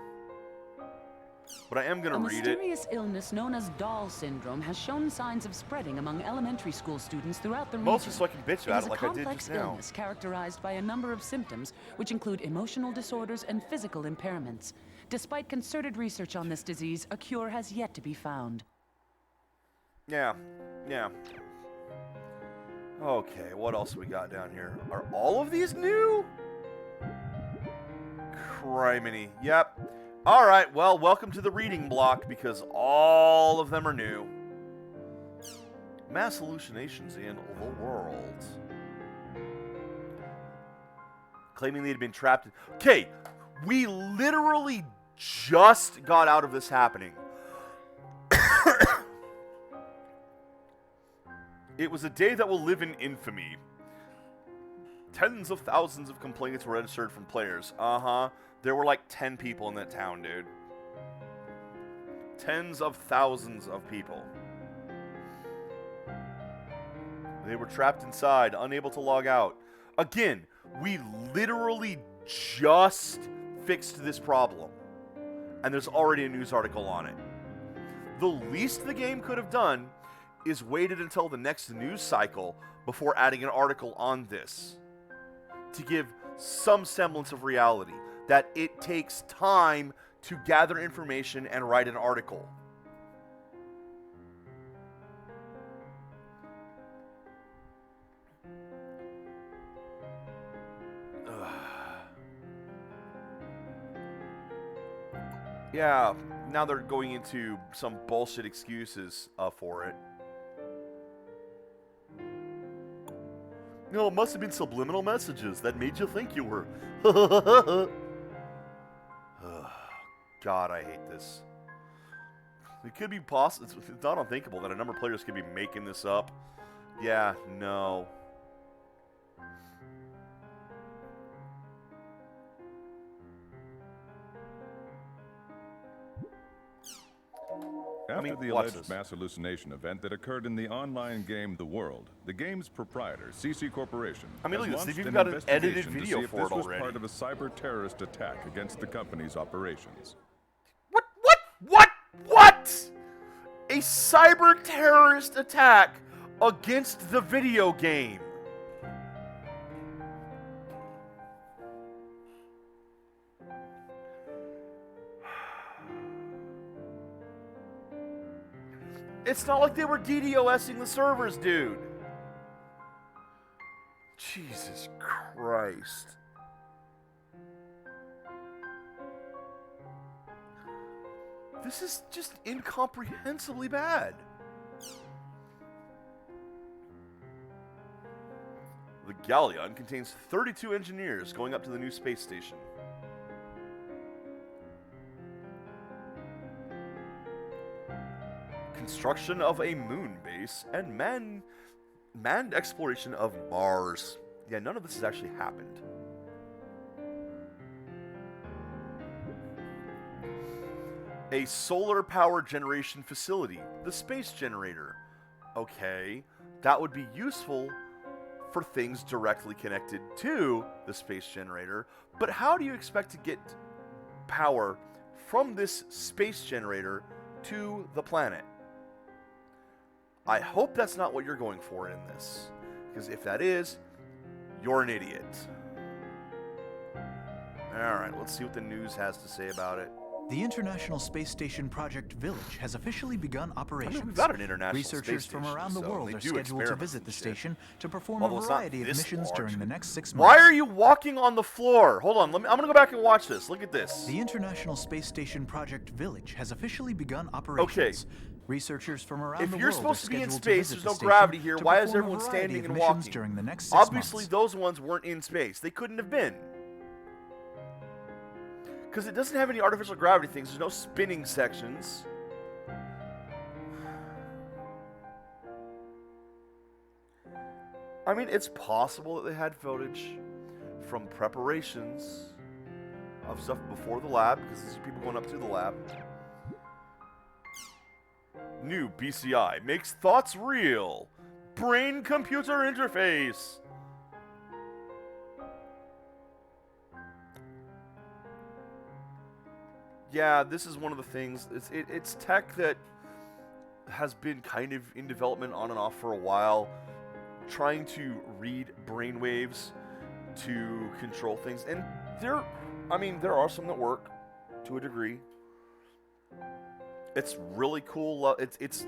[SPEAKER 1] But I am going to read it.
[SPEAKER 10] A mysterious illness known as doll syndrome has shown signs of spreading among elementary school students throughout the region.
[SPEAKER 1] Mostly so I can bitch about it like I did just now.
[SPEAKER 10] It is a complex illness characterized by a number of symptoms, which include emotional disorders and physical impairments. Despite concerted research on this disease, a cure has yet to be found.
[SPEAKER 1] Yeah. Okay, what else we got down here? Are all of these new? Criminy. Yep. Alright, well, welcome to the reading block, because all of them are new. Mass hallucinations in the world. Claiming they had been trapped. Okay, we literally just got out of this happening. It was a day that will live in infamy. Tens of thousands of complaints were registered from players. There were like 10 people in that town, dude. Tens of thousands of people. They were trapped inside, unable to log out. Again, we literally just fixed this problem. And there's already a news article on it. The least the game could have done is waited until the next news cycle before adding an article on this. To give some semblance of reality. That it takes time to gather information and write an article. Yeah, now they're going into some bullshit excuses for it. No, it must have been subliminal messages that made you think you were. God, I hate this. It could be possible. It's not unthinkable that a number of players could be making this up. Yeah, no.
[SPEAKER 11] After the alleged mass hallucination event that occurred in the online game The World, the game's proprietor, CC Corporation,
[SPEAKER 1] look at
[SPEAKER 11] has
[SPEAKER 1] this.
[SPEAKER 11] launched
[SPEAKER 1] They've even
[SPEAKER 11] an
[SPEAKER 1] got an edited
[SPEAKER 11] investigation to
[SPEAKER 1] video
[SPEAKER 11] see if
[SPEAKER 1] for
[SPEAKER 11] this
[SPEAKER 1] it
[SPEAKER 11] was
[SPEAKER 1] already.
[SPEAKER 11] part of a cyber-terrorist attack against the company's operations.
[SPEAKER 1] What? A cyber-terrorist attack against the video game. It's not like they were DDoSing the servers, dude. Jesus Christ. This is just incomprehensibly bad. The Galleon contains 32 engineers going up to the new space station. Construction of a moon base and manned exploration of Mars. Yeah, none of this has actually happened. A solar power generation facility, the space generator. Okay, that would be useful for things directly connected to the space generator, but how do you expect to get power from this space generator to the planet? I hope that's not what you're going for in this, because if that is, you're an idiot. Alright, let's see what the news has to say about it.
[SPEAKER 12] The International Space Station Project Village has officially begun operations.
[SPEAKER 1] We've got an international
[SPEAKER 12] Researchers
[SPEAKER 1] space
[SPEAKER 12] from
[SPEAKER 1] station,
[SPEAKER 12] around the
[SPEAKER 1] so
[SPEAKER 12] world
[SPEAKER 1] they
[SPEAKER 12] are
[SPEAKER 1] do
[SPEAKER 12] scheduled to
[SPEAKER 1] experiments
[SPEAKER 12] visit
[SPEAKER 1] and
[SPEAKER 12] the
[SPEAKER 1] shit.
[SPEAKER 12] station to perform
[SPEAKER 1] Although
[SPEAKER 12] a
[SPEAKER 1] it's not
[SPEAKER 12] variety of
[SPEAKER 1] this
[SPEAKER 12] missions
[SPEAKER 1] large.
[SPEAKER 12] during the next 6 months.
[SPEAKER 1] Why are you walking on the floor? Hold on, I'm going to go back and watch this. Look at this.
[SPEAKER 12] The International Space Station Project Village has officially begun operations.
[SPEAKER 1] Okay.
[SPEAKER 12] Researchers from around
[SPEAKER 1] If
[SPEAKER 12] the
[SPEAKER 1] you're
[SPEAKER 12] world
[SPEAKER 1] supposed
[SPEAKER 12] are
[SPEAKER 1] to be in
[SPEAKER 12] scheduled
[SPEAKER 1] space,
[SPEAKER 12] visit
[SPEAKER 1] there's
[SPEAKER 12] the
[SPEAKER 1] no
[SPEAKER 12] station
[SPEAKER 1] gravity here.
[SPEAKER 12] to
[SPEAKER 1] Why is
[SPEAKER 12] perform a
[SPEAKER 1] everyone
[SPEAKER 12] variety
[SPEAKER 1] standing
[SPEAKER 12] of
[SPEAKER 1] and
[SPEAKER 12] missions
[SPEAKER 1] walking?
[SPEAKER 12] during the next 6
[SPEAKER 1] Obviously,
[SPEAKER 12] months.
[SPEAKER 1] those ones weren't in space. They couldn't have been. Because it doesn't have any artificial gravity things. There's no spinning sections. I mean, it's possible that they had footage from preparations of stuff before the lab, because these are people going up to the lab. New BCI makes thoughts real. Brain-computer interface. Yeah, this is one of the things. It's tech that has been kind of in development on and off for a while, trying to read brainwaves to control things. And there are some that work to a degree. It's really cool. It's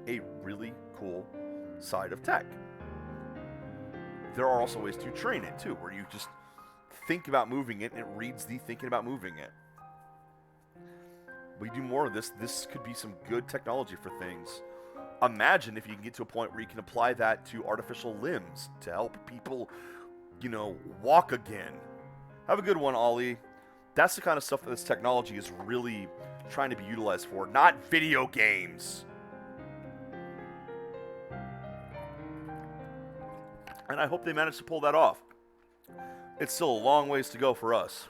[SPEAKER 1] a really cool side of tech. There are also ways to train it too, where you just think about moving it and it reads the thinking about moving it. We do more of this. This could be some good technology for things. Imagine if you can get to a point where you can apply that to artificial limbs to help people, walk again. Have a good one, Ollie. That's the kind of stuff that this technology is really trying to be utilized for, not video games. And I hope they manage to pull that off. It's still a long ways to go for us.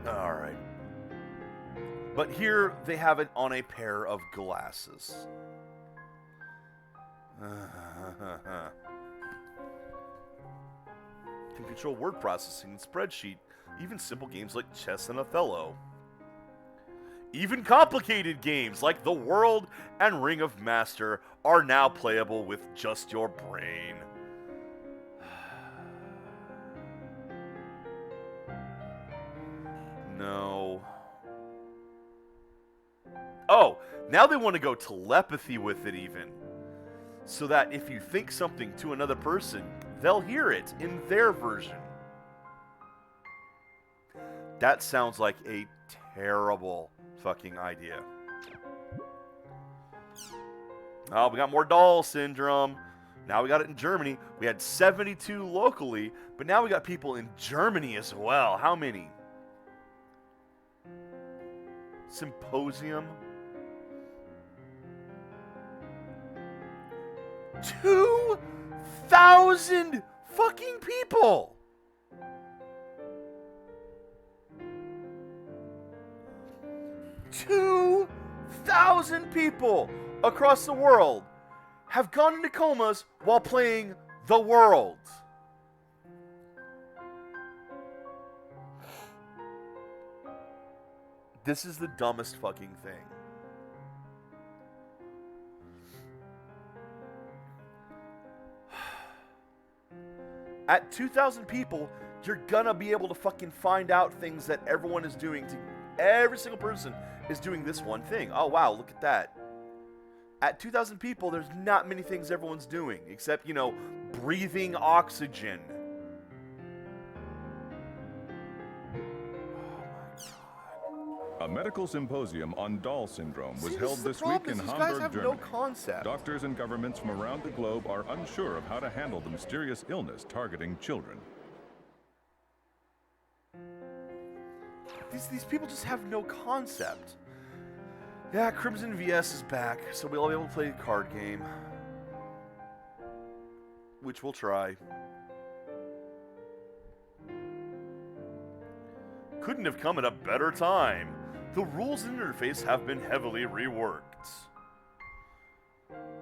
[SPEAKER 1] All right. But here they have it on a pair of glasses. Can control word processing and spreadsheet, even simple games like chess and Othello. Even complicated games like The World and Ring of Master are now playable with just your brain. No. Oh, now they want to go telepathy with it even. So that if you think something to another person, they'll hear it in their version. That sounds like a terrible fucking idea. Oh, we got more doll syndrome. Now we got it in Germany. We had 72 locally, but now we got people in Germany as well. How many? Symposium. 2,000 fucking people. 2,000 people across the world have gone into comas while playing The World. This is the dumbest fucking thing. At 2,000 people, you're gonna be able to fucking find out things that everyone is doing. Every single person is doing this one thing. Oh, wow, look at that. At 2,000 people, there's not many things everyone's doing, except, you know, breathing oxygen.
[SPEAKER 11] A medical symposium on Doll syndrome was
[SPEAKER 1] See,
[SPEAKER 11] held this week in
[SPEAKER 1] these guys
[SPEAKER 11] Hamburg,
[SPEAKER 1] have
[SPEAKER 11] Germany.
[SPEAKER 1] no concept.
[SPEAKER 11] Doctors and governments from around the globe are unsure of how to handle the mysterious illness targeting children.
[SPEAKER 1] These people just have no concept. Yeah, Crimson VS is back, so we'll be able to play a card game. Which we'll try. Couldn't have come at a better time. The rules and interface have been heavily reworked.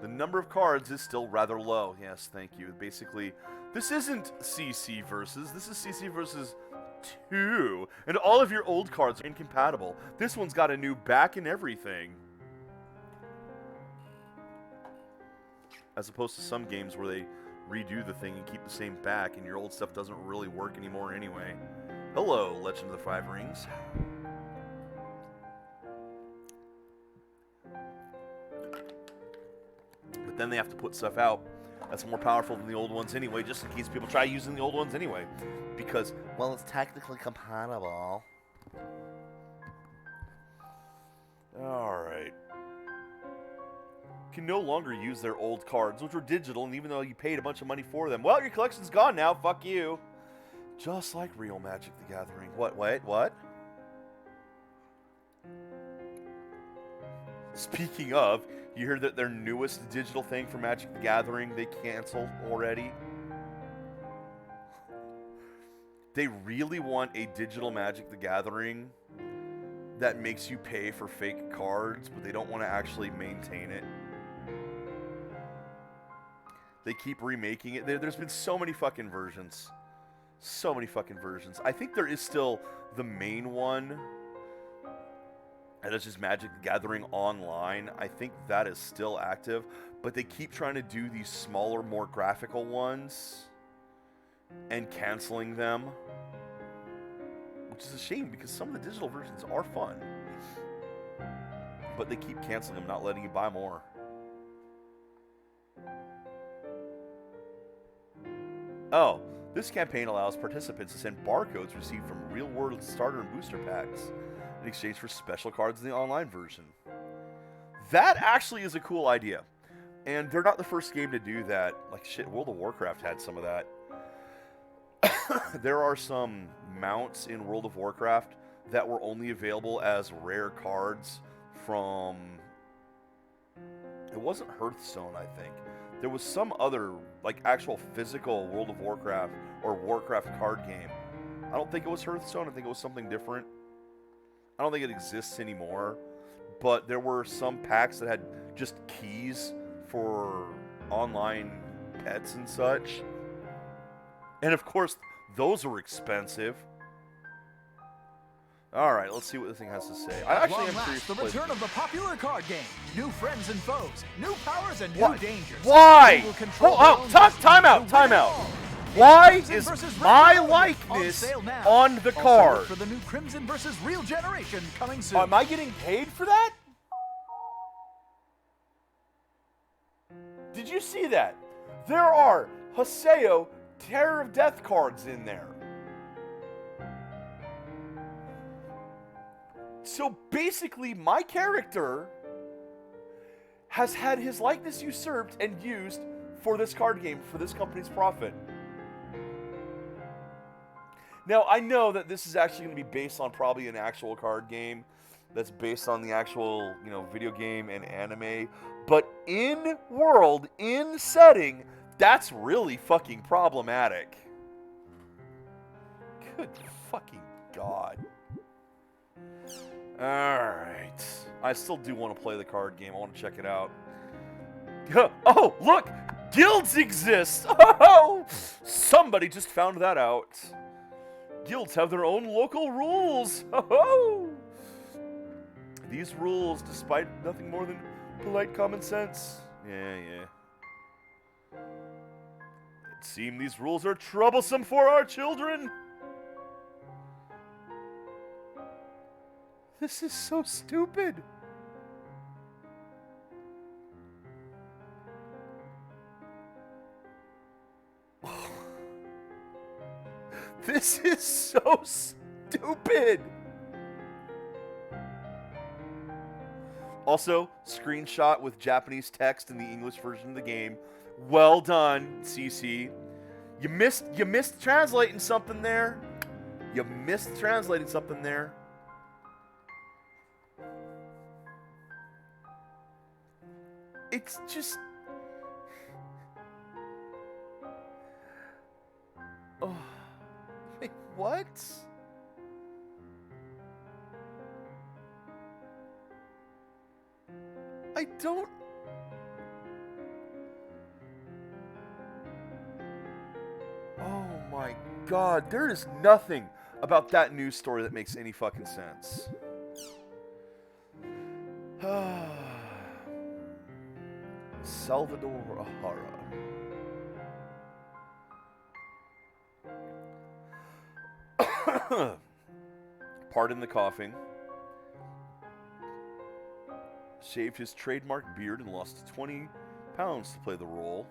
[SPEAKER 1] The number of cards is still rather low. Yes, thank you. Basically, this isn't CC versus. This is CC versus 2. And all of your old cards are incompatible. This one's got a new back and everything. As opposed to some games where they redo the thing and keep the same back and your old stuff doesn't really work anymore anyway. Hello, Legend of the Five Rings. But then they have to put stuff out that's more powerful than the old ones anyway, just in case people try using the old ones anyway. Because, well, it's technically compatible. Alright. Can no longer use their old cards, which were digital, and even though you paid a bunch of money for them, well, your collection's gone now, fuck you. Just like real Magic the Gathering. What? Wait, what? Speaking of, you heard that their newest digital thing for Magic the Gathering, they canceled already? They really want a digital Magic the Gathering that makes you pay for fake cards, but they don't want to actually maintain it. They keep remaking it. There's been so many fucking versions. So many fucking versions. I think there is still the main one. And it's just Magic the Gathering Online. I think that is still active. But they keep trying to do these smaller, more graphical ones. And canceling them. Which is a shame because some of the digital versions are fun. But they keep canceling them, not letting you buy more. Oh, this campaign allows participants to send barcodes received from real-world starter and booster packs in exchange for special cards in the online version. That actually is a cool idea. And they're not the first game to do that. Like, shit, World of Warcraft had some of that. There are some mounts in World of Warcraft that were only available as rare cards from... It wasn't Hearthstone, I think. There was some other, like, actual physical World of Warcraft or Warcraft card game. I don't think it was Hearthstone. I think it was something different. I don't think it exists anymore. But there were some packs that had just keys for online pets and such. And, of course, those were expensive. Alright, let's see what this thing has to say. I actually am curious to play
[SPEAKER 12] return of the popular card game. New friends and foes, new powers and
[SPEAKER 1] What?
[SPEAKER 12] new dangers.
[SPEAKER 1] Why?
[SPEAKER 12] You will control
[SPEAKER 1] Oh,
[SPEAKER 12] your own
[SPEAKER 1] time out,
[SPEAKER 12] destiny
[SPEAKER 1] time
[SPEAKER 12] to
[SPEAKER 1] out.
[SPEAKER 12] win it all.
[SPEAKER 1] Why
[SPEAKER 12] Crimson
[SPEAKER 1] is
[SPEAKER 12] versus
[SPEAKER 1] my
[SPEAKER 12] Real
[SPEAKER 1] likeness
[SPEAKER 12] on sale now.
[SPEAKER 1] on the
[SPEAKER 12] Also
[SPEAKER 1] card?
[SPEAKER 12] look for the new Crimson versus Real generation coming soon.
[SPEAKER 1] Am I getting paid for that? Did you see that? There are Haseo Terror of Death cards in there. So basically, my character has had his likeness usurped and used for this card game, for this company's profit. Now, I know that this is actually going to be based on probably an actual card game that's based on the actual, you know, video game and anime, but in world, in setting, that's really fucking problematic. Good fucking God. Alright. I still do want to play the card game. I want to check it out. Oh, look! Guilds exist! Oh! Somebody just found that out. Guilds have their own local rules. Oh! These rules, despite nothing more than polite common sense. Yeah. It seems these rules are troublesome for our children. This is so stupid. This is so stupid. Also, screenshot with Japanese text in the English version of the game. Well done, CC. You missed translating something there. You missed translating something there. It's just... Oh... Wait, what? I don't... Oh my God, there is nothing about that news story that makes any fucking sense. Salvador Ahara. Pardon the coughing. Shaved his trademark beard and lost 20 pounds to play the role.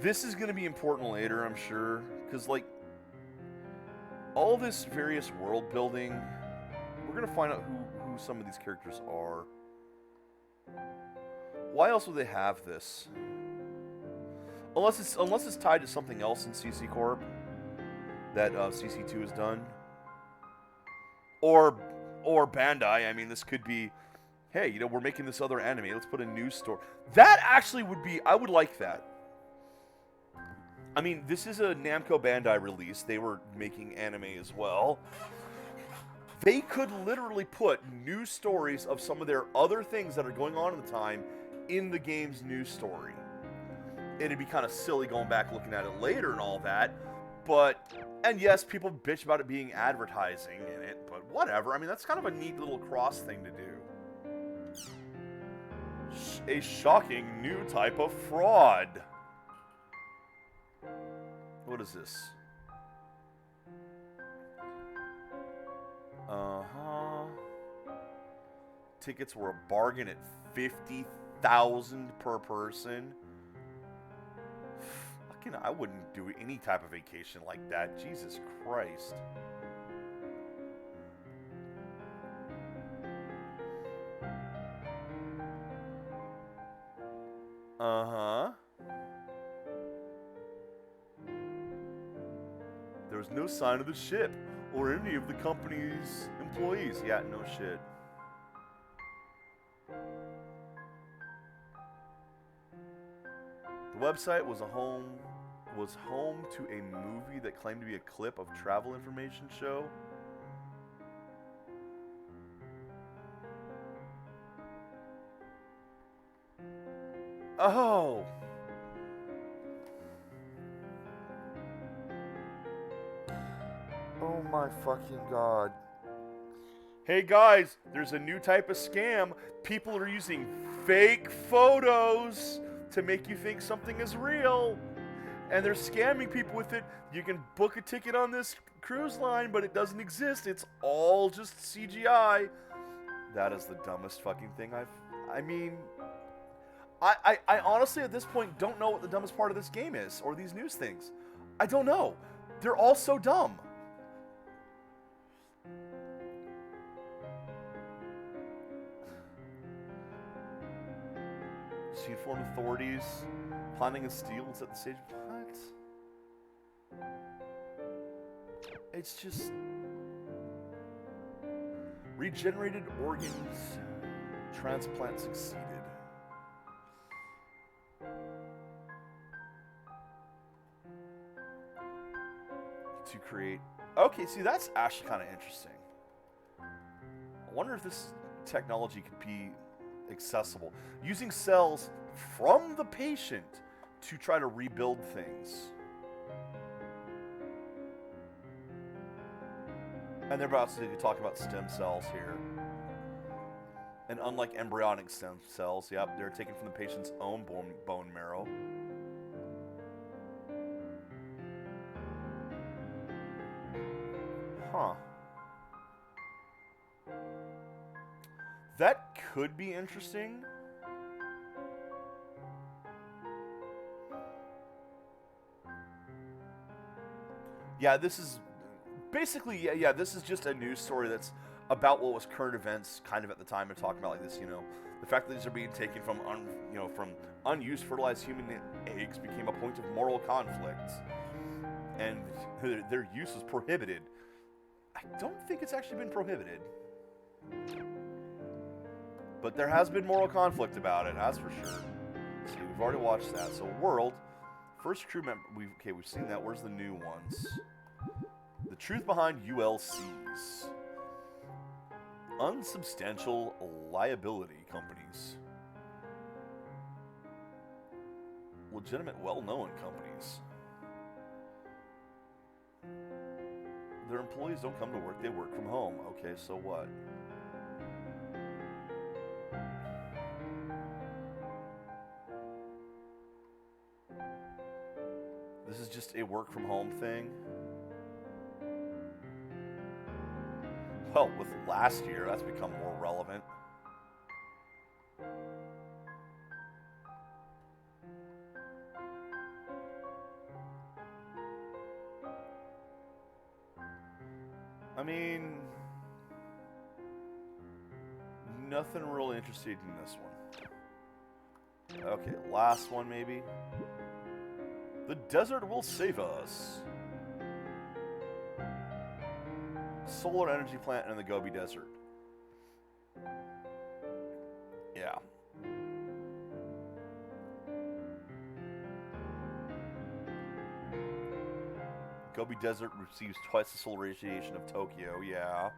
[SPEAKER 1] This is going to be important later, I'm sure, because, like, all this various world building, we're going to find out who some of these characters are. Why else would they have this? Unless it's tied to something else in CC Corp that CC2 has done, or Bandai. I mean, this could be, hey, you know, we're making this other anime. Let's put a news story. That actually would be. I would like that. I mean, this is a Namco Bandai release. They were making anime as well. They could literally put news stories of some of their other things that are going on at the time in the game's news story. It'd be kind of silly going back looking at it later and all that, but, and yes, people bitch about it being advertising in it, but whatever. I mean, that's kind of a neat little cross thing to do. A shocking new type of fraud. What is this? Tickets were a bargain at $50,000 per person. I wouldn't do any type of vacation like that. Jesus Christ. There was no sign of the ship or any of the company's employees. Yeah, no shit. The website was home to a movie that claimed to be a clip of travel information show. Oh. Oh my fucking God. Hey guys, there's a new type of scam. People are using fake photos to make you think something is real. And they're scamming people with it. You can book a ticket on this cruise line, but it doesn't exist. It's all just CGI. That is the dumbest fucking thing I mean, I honestly at this point don't know what the dumbest part of this game is, or these news things. I don't know. They're all so dumb. She informed authorities. Planning and steel and set the stage. What? It's just... Regenerated organs. Transplant succeeded. To create... Okay, see, that's actually kind of interesting. I wonder if this technology could be accessible. Using cells from the patient to try to rebuild things. And they're about to talk about stem cells here. And unlike embryonic stem cells, yep, they're taken from the patient's own bone marrow. Huh. That could be interesting. Yeah, this is basically, yeah, this is just a news story that's about what was current events kind of at the time of talking about like this, you know. The fact that these are being taken from from unused fertilized human eggs became a point of moral conflict. And their use was prohibited. I don't think it's actually been prohibited. But there has been moral conflict about it, that's for sure. See, we've already watched that. So World, first crew member, we've seen that. Where's the new ones? The truth behind ULCs. Unsubstantial liability companies. Legitimate, well-known companies. Their employees don't come to work, they work from home. Okay, so what? This is just a work from home thing. Well, with last year, that's become more relevant. I mean, nothing really interesting in this one. Okay, last one maybe. The desert will save us. Solar energy plant in the Gobi Desert. Yeah. Gobi Desert receives twice the solar radiation of Tokyo. Yeah.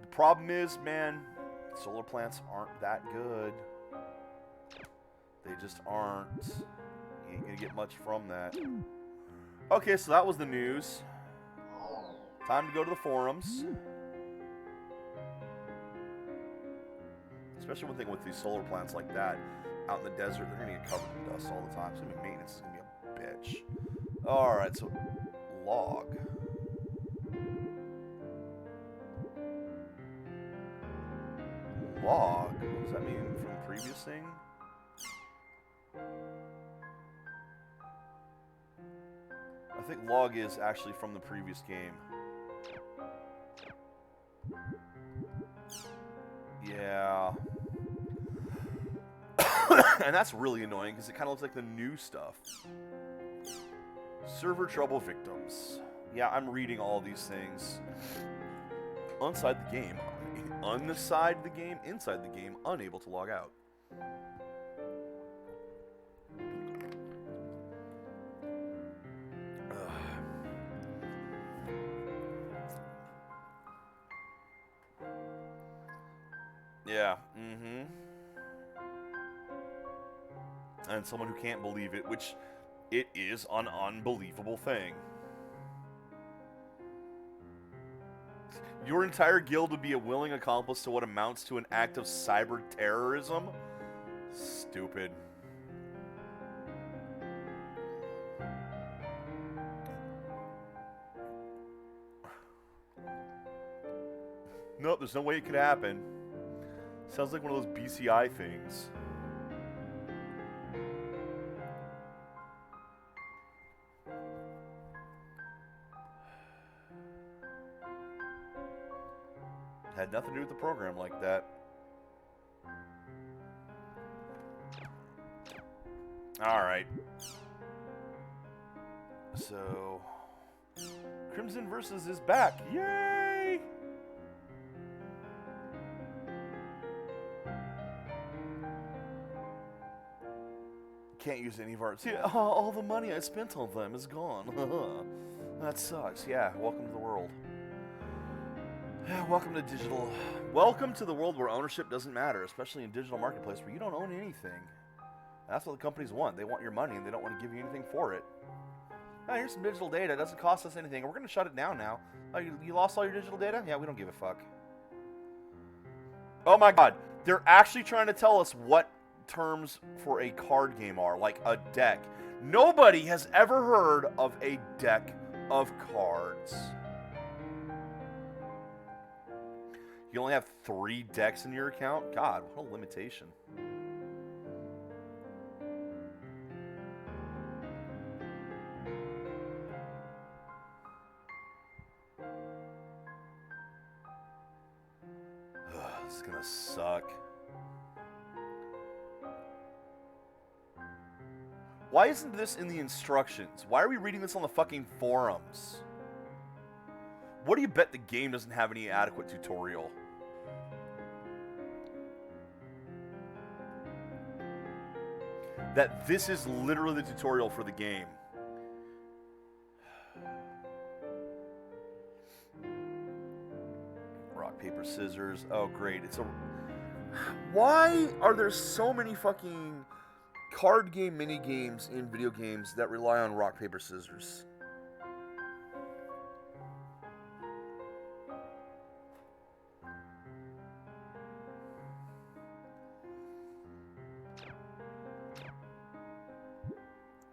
[SPEAKER 1] The problem is, man, solar plants aren't that good. They just aren't. You ain't gonna get much from that. Okay, so that was the news. Time to go to the forums. Especially one thing with these solar plants like that, out in the desert, they're gonna get covered in dust all the time. So maintenance is gonna be a bitch. Alright, so log. Log? What does that mean from the previous thing? I think log is actually from the previous game. Yeah. And that's really annoying because it kind of looks like the new stuff. Server trouble victims. Yeah, I'm reading all these things. Inside the game. Inside the game. Inside the game. Unable to log out. Yeah, And someone who can't believe it, which it is an unbelievable thing. Your entire guild would be a willing accomplice to what amounts to an act of cyber terrorism? Stupid. Nope, there's no way it could happen. Sounds like one of those BCI things. Had nothing to do with the program like that. Alright. So, Crimson Versus is back. Yay! Can't use any of our... See, all the money I spent on them is gone. That sucks. Yeah, welcome to the world. Yeah, welcome to digital... Welcome to the world where ownership doesn't matter, especially in digital marketplace where you don't own anything. That's what the companies want. They want your money and they don't want to give you anything for it. Oh, here's some digital data. It doesn't cost us anything. We're going to shut it down now. Oh, you lost all your digital data? Yeah, we don't give a fuck. Oh my god. They're actually trying to tell us what terms for a card game are, like a deck. Nobody has ever heard of a deck of cards. You only have 3 decks in your account? God, what a limitation. This is gonna suck. Why isn't this in the instructions? Why are we reading this on the fucking forums? What do you bet the game doesn't have any adequate tutorial? That this is literally the tutorial for the game. Rock, paper, scissors. Oh, great. It's a... Why are there so many fucking card game mini games in video games that rely on rock, paper, scissors?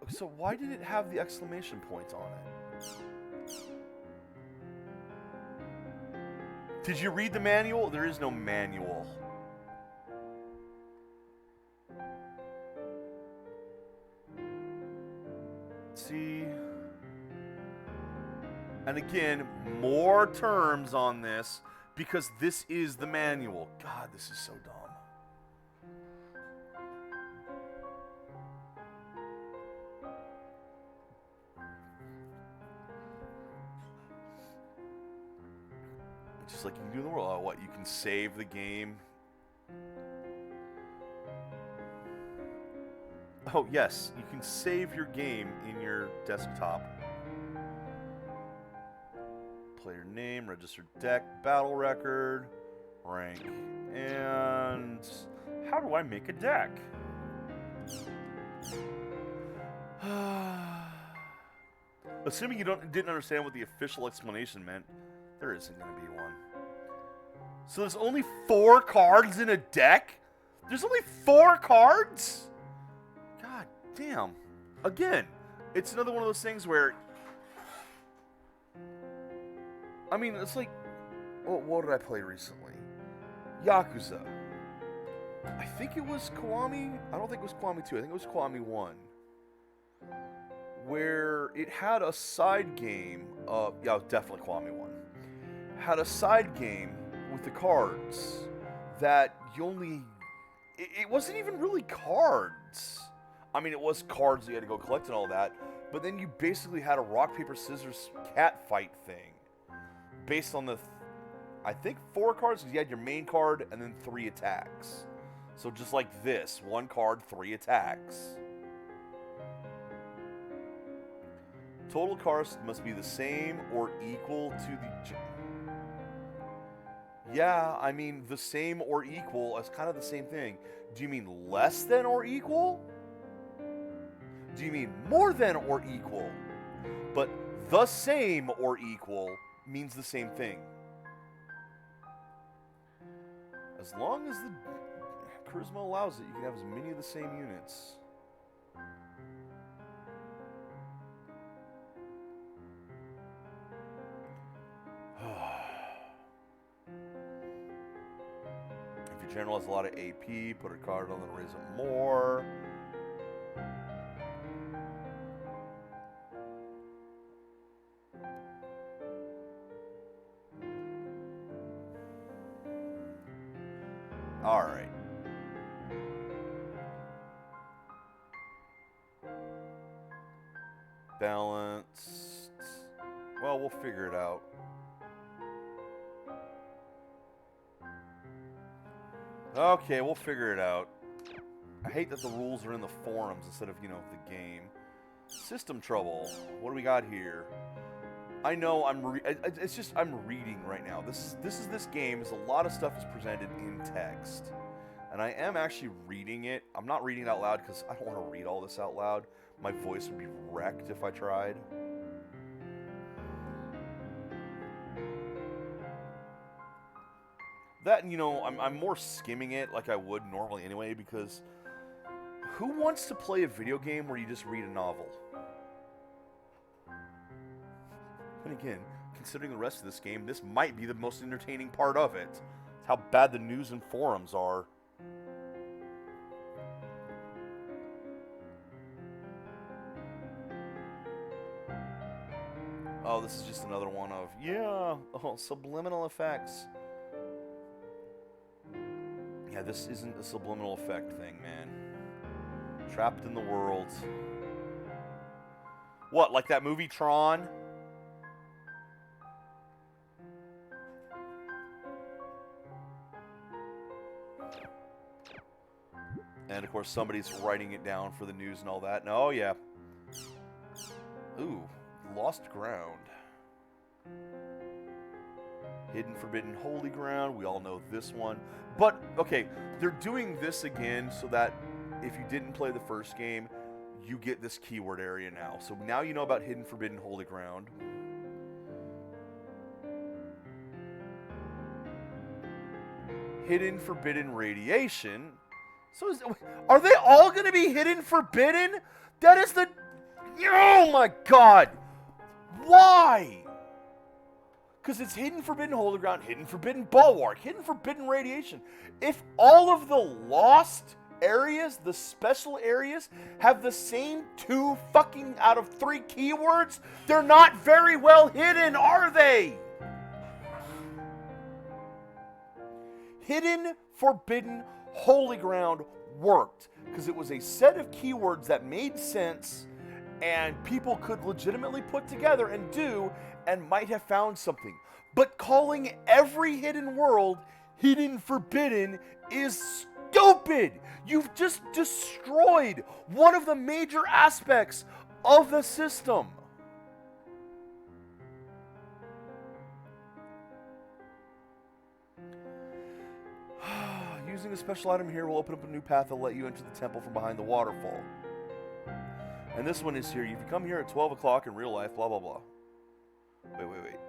[SPEAKER 1] So why did it have the exclamation point on it? Did you read the manual? There is no manual. See? And again, more terms on this because this is the manual. God, this is so dumb. Just like you can do in the world. Oh, what? You can save the game. Oh, yes. You can save your game in your desktop. Player name, registered deck, battle record, rank. And how do I make a deck? Assuming you didn't understand what the official explanation meant, there isn't going to be one. So there's only 4 cards in a deck? There's only 4 cards? God damn. Again, it's another one of those things where... I mean, it's like... what did I play recently? Yakuza. I think it was Kiwami... I don't think it was Kiwami 2. I think it was Kiwami 1. Where it had a side game of... Yeah, it was definitely Kiwami 1. Had a side game with the cards that you only... It wasn't even really cards. I mean, it was cards you had to go collect and all that, but then you basically had a rock, paper, scissors cat fight thing based on the, I think 4 cards, because you had your main card and then 3 attacks. So just like this, 1 card, 3 attacks. Total cards must be the same or equal to the... Yeah, I mean, the same or equal is kind of the same thing. Do you mean less than or equal? Do you mean more than or equal? But the same or equal means the same thing. As long as the charisma allows it, you can have as many of the same units. If your general has a lot of AP, put a card on that'll raise it more. All right. balanced. Well, we'll figure it out. Okay, we'll figure it out. I hate that the rules are in the forums instead of, you know, the game. System trouble. What do we got here? I know it's just I'm reading right now. This game is a lot of stuff is presented in text. And I am actually reading it. I'm not reading it out loud because I don't want to read all this out loud. My voice would be wrecked if I tried. That, you know, I'm more skimming it like I would normally anyway, because who wants to play a video game where you just read a novel? And again, considering the rest of this game, this might be the most entertaining part of it. It's how bad the news and forums are. Oh, this is just another one of, yeah, oh, subliminal effects. Yeah, this isn't a subliminal effect thing, man. Trapped in the world. What, like that movie Tron? And of course somebody's writing it down for the news and all that. And, oh yeah. Ooh, Lost Ground. Hidden, Forbidden, Holy Ground. We all know this one. But, okay, they're doing this again so that if you didn't play the first game, you get this keyword area now. So now you know about Hidden, Forbidden, Holy Ground. Hidden, Forbidden, Radiation. So are they all going to be Hidden, Forbidden? That is the... Oh my god! Why? Because it's Hidden, Forbidden, Holy Ground, Hidden, Forbidden, Bulwark, Hidden, Forbidden, Radiation. If all of the lost areas, the special areas, have the same 2 fucking out of 3 keywords, they're not very well hidden, are they? Hidden, Forbidden, Holy Ground worked because it was a set of keywords that made sense and people could legitimately put together and do and might have found something. But calling every hidden world Hidden Forbidden is stupid. You've just destroyed one of the major aspects of the system. Using a special item here will open up a new path that'll let you enter the temple from behind the waterfall. And this one is here. If you come here at 12 o'clock in real life, blah, blah, blah. Wait.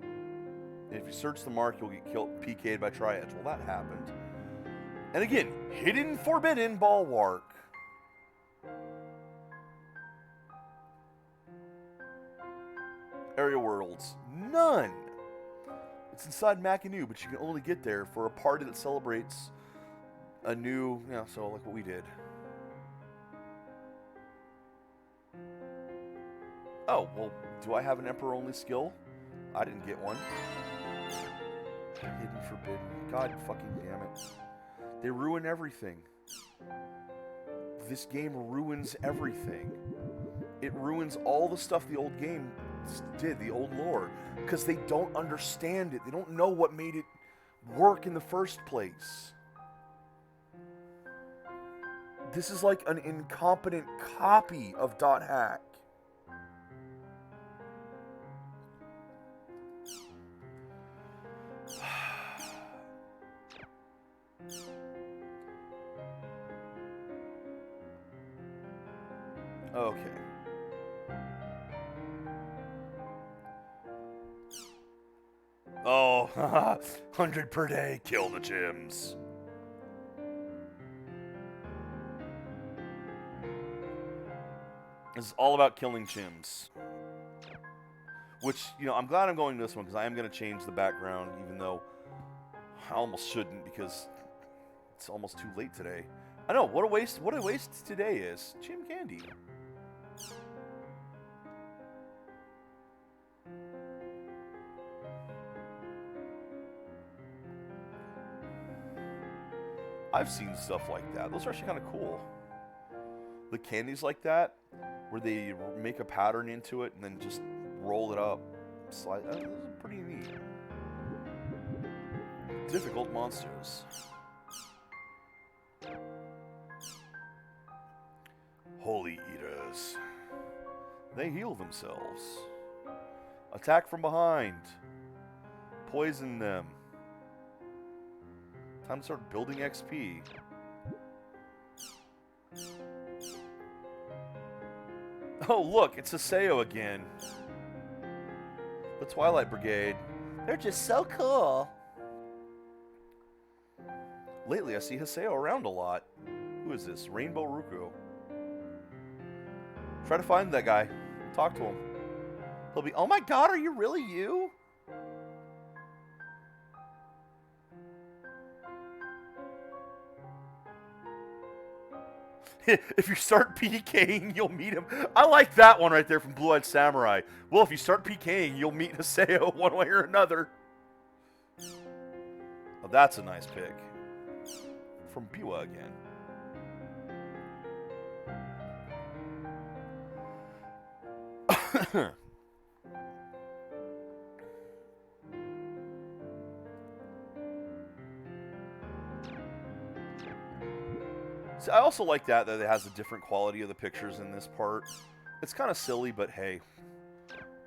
[SPEAKER 1] And if you search the mark, you'll get killed, PK'd by triads. Well, that happened. And again, Hidden, Forbidden, Bulwark. Area worlds. None. It's inside Mackinac, but you can only get there for a party that celebrates a new, you know, so like what we did. Oh, well, do I have an Emperor-only skill? I didn't get one. Hidden, Forbidden. God fucking damn it. They ruin everything. This game ruins everything. It ruins all the stuff the old game did, the old lore, because they don't understand it. They don't know what made it work in the first place. This is like an incompetent copy of .hack. Okay. Oh, 100 per day, kill the gyms. This is all about killing gyms. Which, you know, I'm glad I'm going to this one because I am going to change the background, even though I almost shouldn't because it's almost too late today. I know, what a waste today is. Chim candy. I've seen stuff like that. Those are actually kind of cool. The candies like that, where they make a pattern into it and then just roll it up. Slide. This is pretty neat. Difficult monsters. Holy eaters. They heal themselves. Attack from behind. Poison them. Time to start building XP. Oh, look, it's Haseo again. The Twilight Brigade. They're just so cool. Lately, I see Haseo around a lot. Who is this? Rainbow Ruku. Try to find that guy. Talk to him. He'll be, oh my god, are you really you? If you start PKing, you'll meet him. I like that one right there from Blue Eyed Samurai. Well, if you start PKing, you'll meet Haseo one way or another. Oh, that's a nice pick. From Biwa again. See, I also like that it has a different quality of the pictures in this part. It's kind of silly, but hey.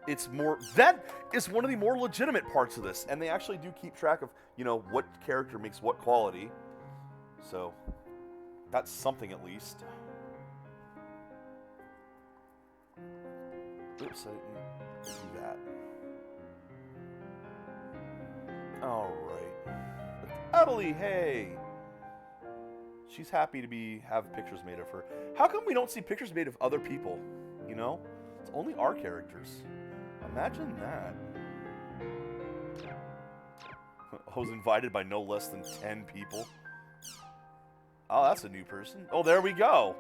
[SPEAKER 1] It's more... That is one of the more legitimate parts of this. And they actually do keep track of, you know, what character makes what quality. So, that's something at least. Oops, I didn't do that. Alright. Adelie, hey! She's happy to have pictures made of her. How come we don't see pictures made of other people? You know? It's only our characters. Imagine that. I was invited by no less than 10 people. Oh, that's a new person. Oh, there we go.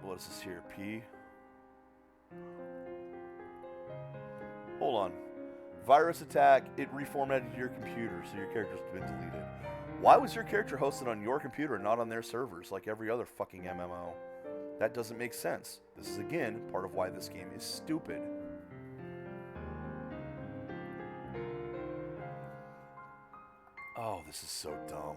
[SPEAKER 1] What is this here? P? Hold on. Virus attack, it reformatted your computer, so your character's been deleted. Why was your character hosted on your computer and not on their servers like every other fucking MMO? That doesn't make sense. This is, again, part of why this game is stupid. Oh, this is so dumb.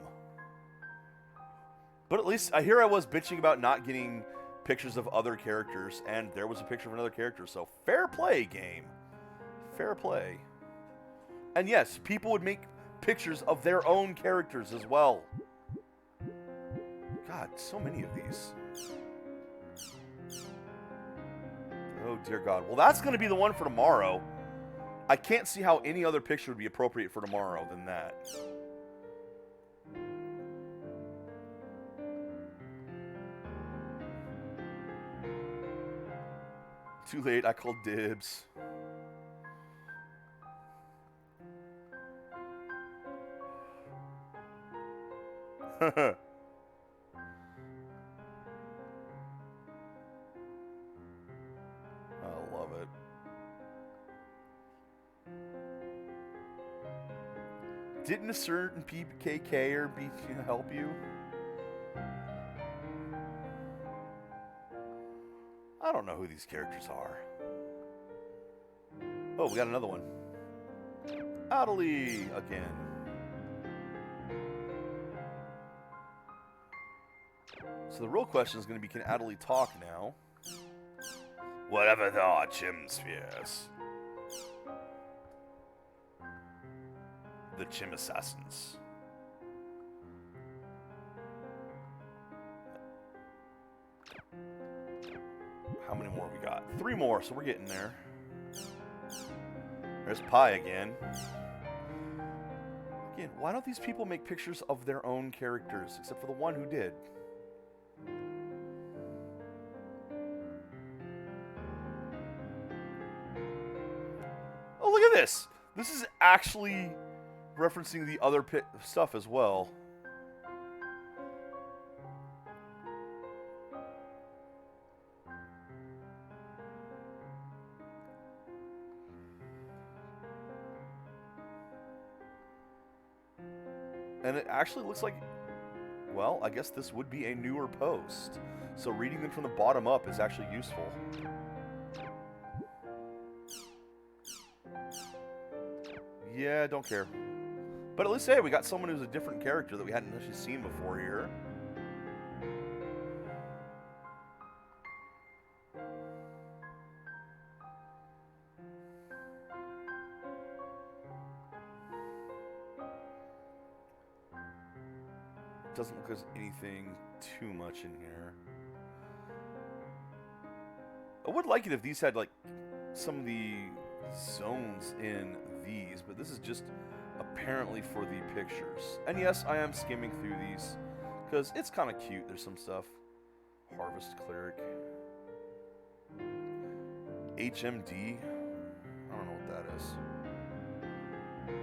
[SPEAKER 1] But at least, I was bitching about not getting pictures of other characters, and there was a picture of another character, so fair play, game. Fair play. And yes, people would make pictures of their own characters as well. God, so many of these. Oh, dear God. Well, that's going to be the one for tomorrow. I can't see how any other picture would be appropriate for tomorrow than that. Too late, I called dibs. I love it. Didn't a certain PKKer help you? I don't know who these characters are. Oh, we got another one. Adelie again. So the real question is going to be, can Adelie talk now? Whatever there are Chim spheres. The Chim Assassins. How many more we got? 3 more, so we're getting there. There's Pi again. Again, why don't these people make pictures of their own characters, except for the one who did? Oh, look at this! This is actually referencing the other stuff as well. And it actually looks like, well, I guess this would be a newer post. So reading them from the bottom up is actually useful. Yeah, don't care. But at least, hey, we got someone who's a different character that we hadn't actually seen before here. Doesn't look like there's anything too much in here. I would like it if these had, like, some of the zones in these, but this is just apparently for the pictures. And yes, I am skimming through these because it's kind of cute. There's some stuff. Harvest Cleric. HMD. I don't know what that is.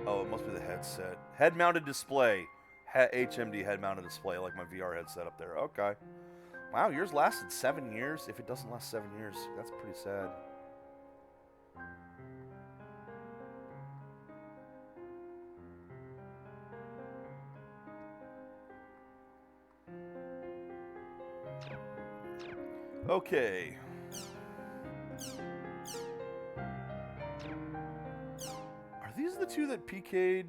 [SPEAKER 1] Oh, it must be the headset. Head-mounted display. HMD head-mounted display, like my VR headset up there. Okay. Wow, yours lasted 7 years. If it doesn't last 7 years, that's pretty sad. Okay. Are these the two that PK'd?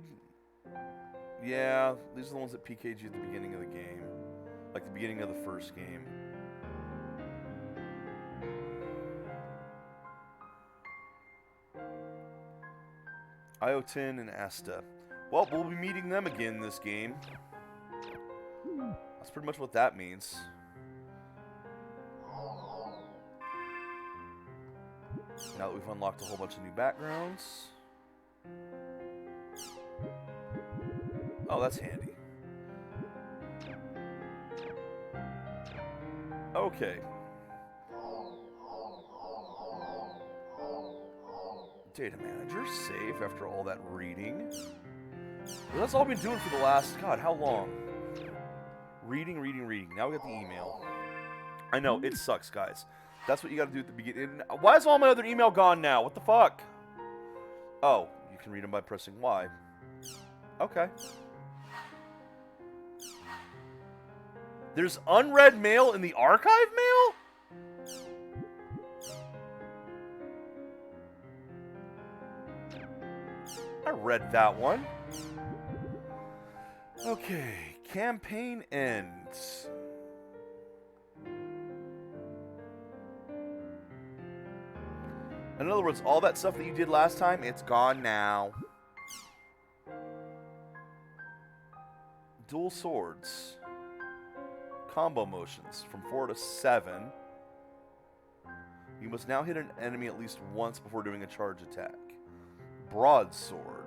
[SPEAKER 1] Yeah, these are the ones that PK'd you at the beginning of the game. Like the beginning of the first game. Iotin and Asta. Well, we'll be meeting them again this game. That's pretty much what that means. Now that we've unlocked a whole bunch of new backgrounds. Oh, that's handy. Okay. Data manager, save after all that reading. Well, that's all I've been doing for the last, God, how long? Reading. Now we got the email. I know, it sucks, guys. That's what you gotta do at the beginning. Why is all my other email gone now? What the fuck? Oh, you can read them by pressing Y. Okay. There's unread mail in the archive mail? I read that one. Okay, campaign ends. In other words, all that stuff that you did last time, it's gone now. Dual swords. Combo motions from 4 to 7. You must now hit an enemy at least once before doing a charge attack. Broadsword.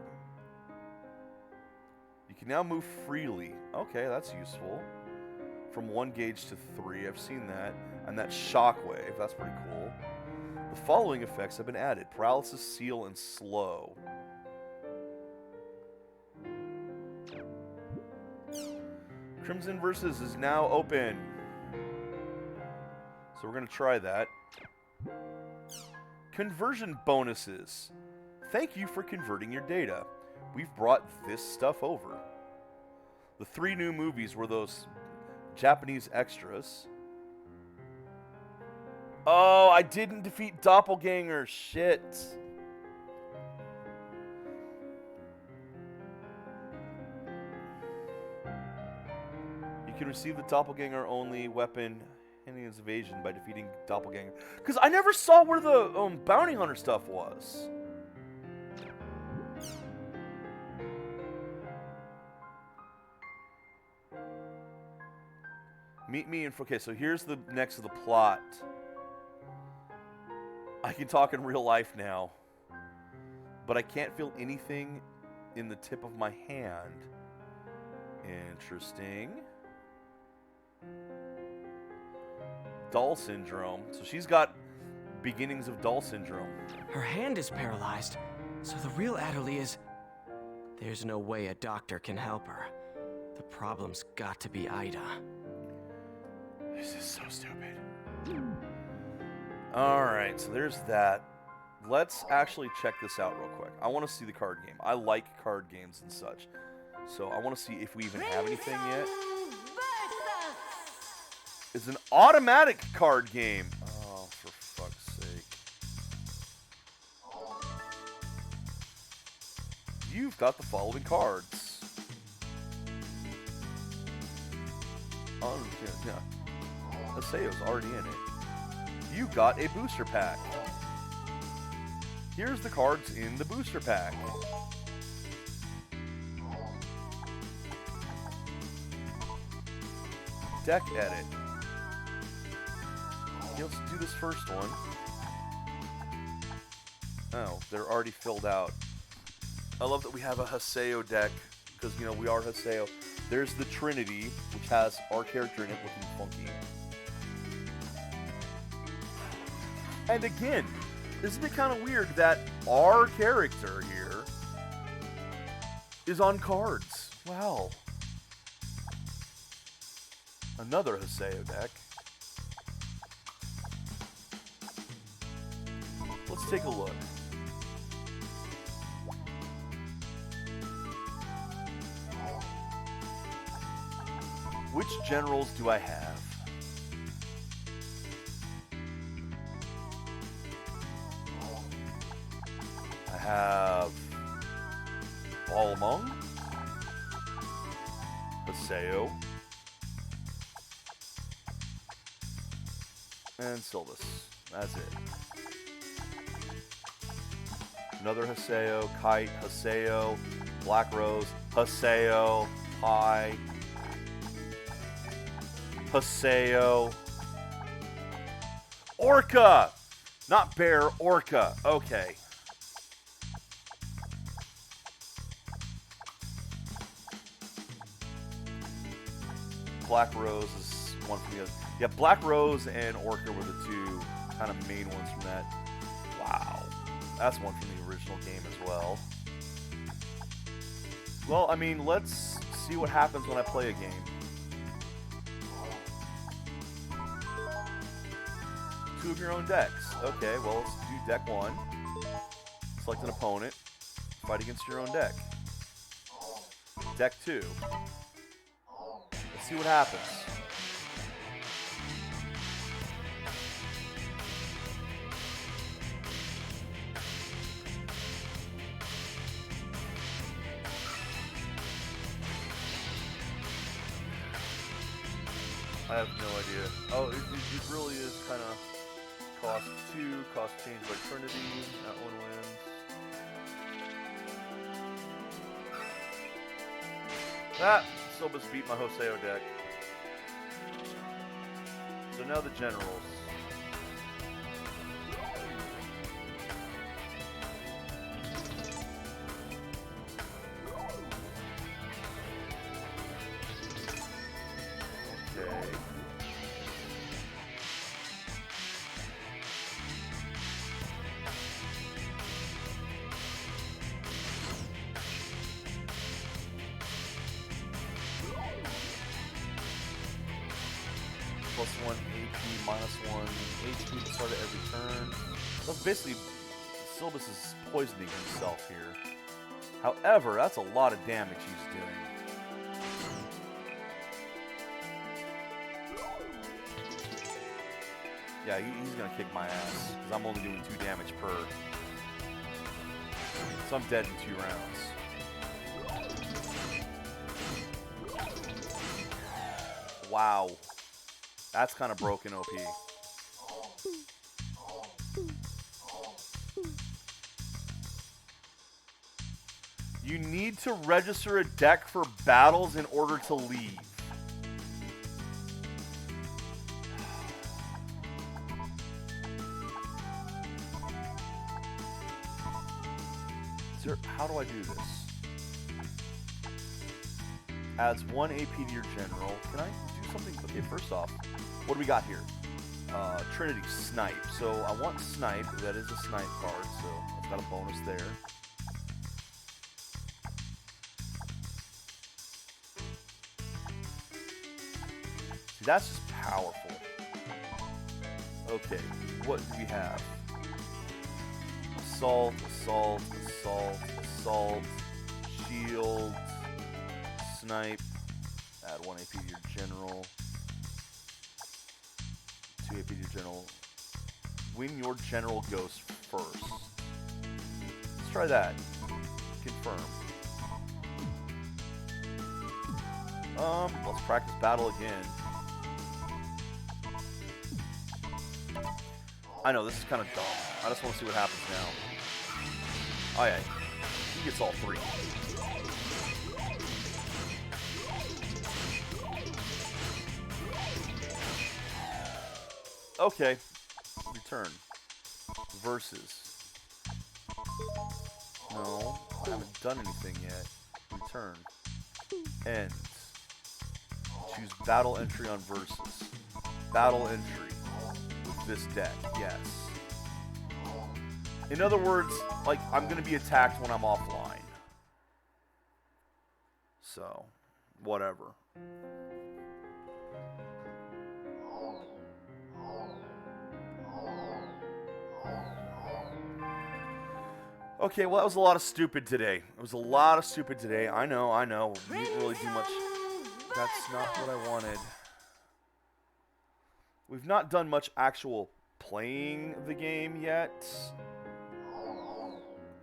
[SPEAKER 1] You can now move freely. Okay, that's useful. From 1 gauge to 3, I've seen that. And that shockwave, that's pretty cool. The following effects have been added. Paralysis, seal, and slow. Crimson Versus is now open. So we're going to try that. Conversion bonuses. Thank you for converting your data. We've brought this stuff over. The 3 new movies were those Japanese extras. Oh, I didn't defeat Doppelganger. Shit. You can receive the Doppelganger only weapon Indian's evasion by defeating Doppelganger. Because I never saw where the bounty hunter stuff was. Meet me in... Okay, so here's the next of the plot. I can talk in real life now. But I can't feel anything in the tip of my hand. Interesting. Dull syndrome. So she's got beginnings of dull syndrome.
[SPEAKER 2] Her hand is paralyzed, so the real Adderley is... There's no way a doctor can help her. The problem's got to be Ida.
[SPEAKER 1] This is so stupid. Alright, so there's that. Let's actually check this out real quick. I want to see the card game. I like card games and such. So I want to see if we even have anything yet. It's an automatic card game. Oh, for fuck's sake. You've got the following cards. Oh, yeah. Haseo's already in it. You got a booster pack. Here's the cards in the booster pack. Deck edit. Let's do this first one. Oh, they're already filled out. I love that we have a Haseo deck, because, you know, we are Haseo. There's the Trinity, which has our character in it looking funky. And again, isn't it kind of weird that our character here is on cards? Wow. Another Haseo deck. Let's take a look. Which generals do I have? I have Balmung, Haseo, and Sylvis. That's it. Another Haseo, Kite, Haseo, Black Rose, Haseo, Pi, Haseo, Orca! Not bear, Orca. Okay. Black Rose is one from the other. Yeah, Black Rose and Orca were the two kind of main ones from that. Wow. That's one from the original game as well. Well, I mean, let's see what happens when I play a game. Two of your own decks. Okay, well, let's do deck one. Select an opponent. Fight against your own deck. Deck two. Let's see what happens. I have no idea. Oh, it really is kind of cost 2, cost change by Trinity. That one wins. That Sylvis beat my Haseo deck. So now the generals. Okay. +1 AP, -1 HP to start at every turn. So basically, Sylvis is poisoning himself here. However, that's a lot of damage he's doing. Yeah, he's gonna kick my ass, because I'm only doing 2 damage per. So I'm dead in 2 rounds. Wow. That's kind of broken OP. You need to register a deck for battles in order to leave. How do I do this? Adds 1 AP to your general. Can I do something? Okay, first off, what do we got here? Trinity Snipe. So I want Snipe. That is a Snipe card, so I've got a bonus there. See, that's just powerful. Okay, what do we have? Assault, Assault, Assault, Assault, Shield, snipe. Add 1 AP to your general. 2 AP to your general. When your general goes first. Let's try that. Confirm. Let's practice battle again. I know, this is kind of dumb. I just want to see what happens now. Oh yeah, he gets all 3. Okay. Return. Versus. No, I haven't done anything yet. Return. End. Choose battle entry on versus. Battle entry with this deck, yes. In other words, like, I'm going to be attacked when I'm offline. So, whatever. Okay, well, that was a lot of stupid today. It was a lot of stupid today. I know. We didn't really do much. That's not what I wanted. We've not done much actual playing the game yet.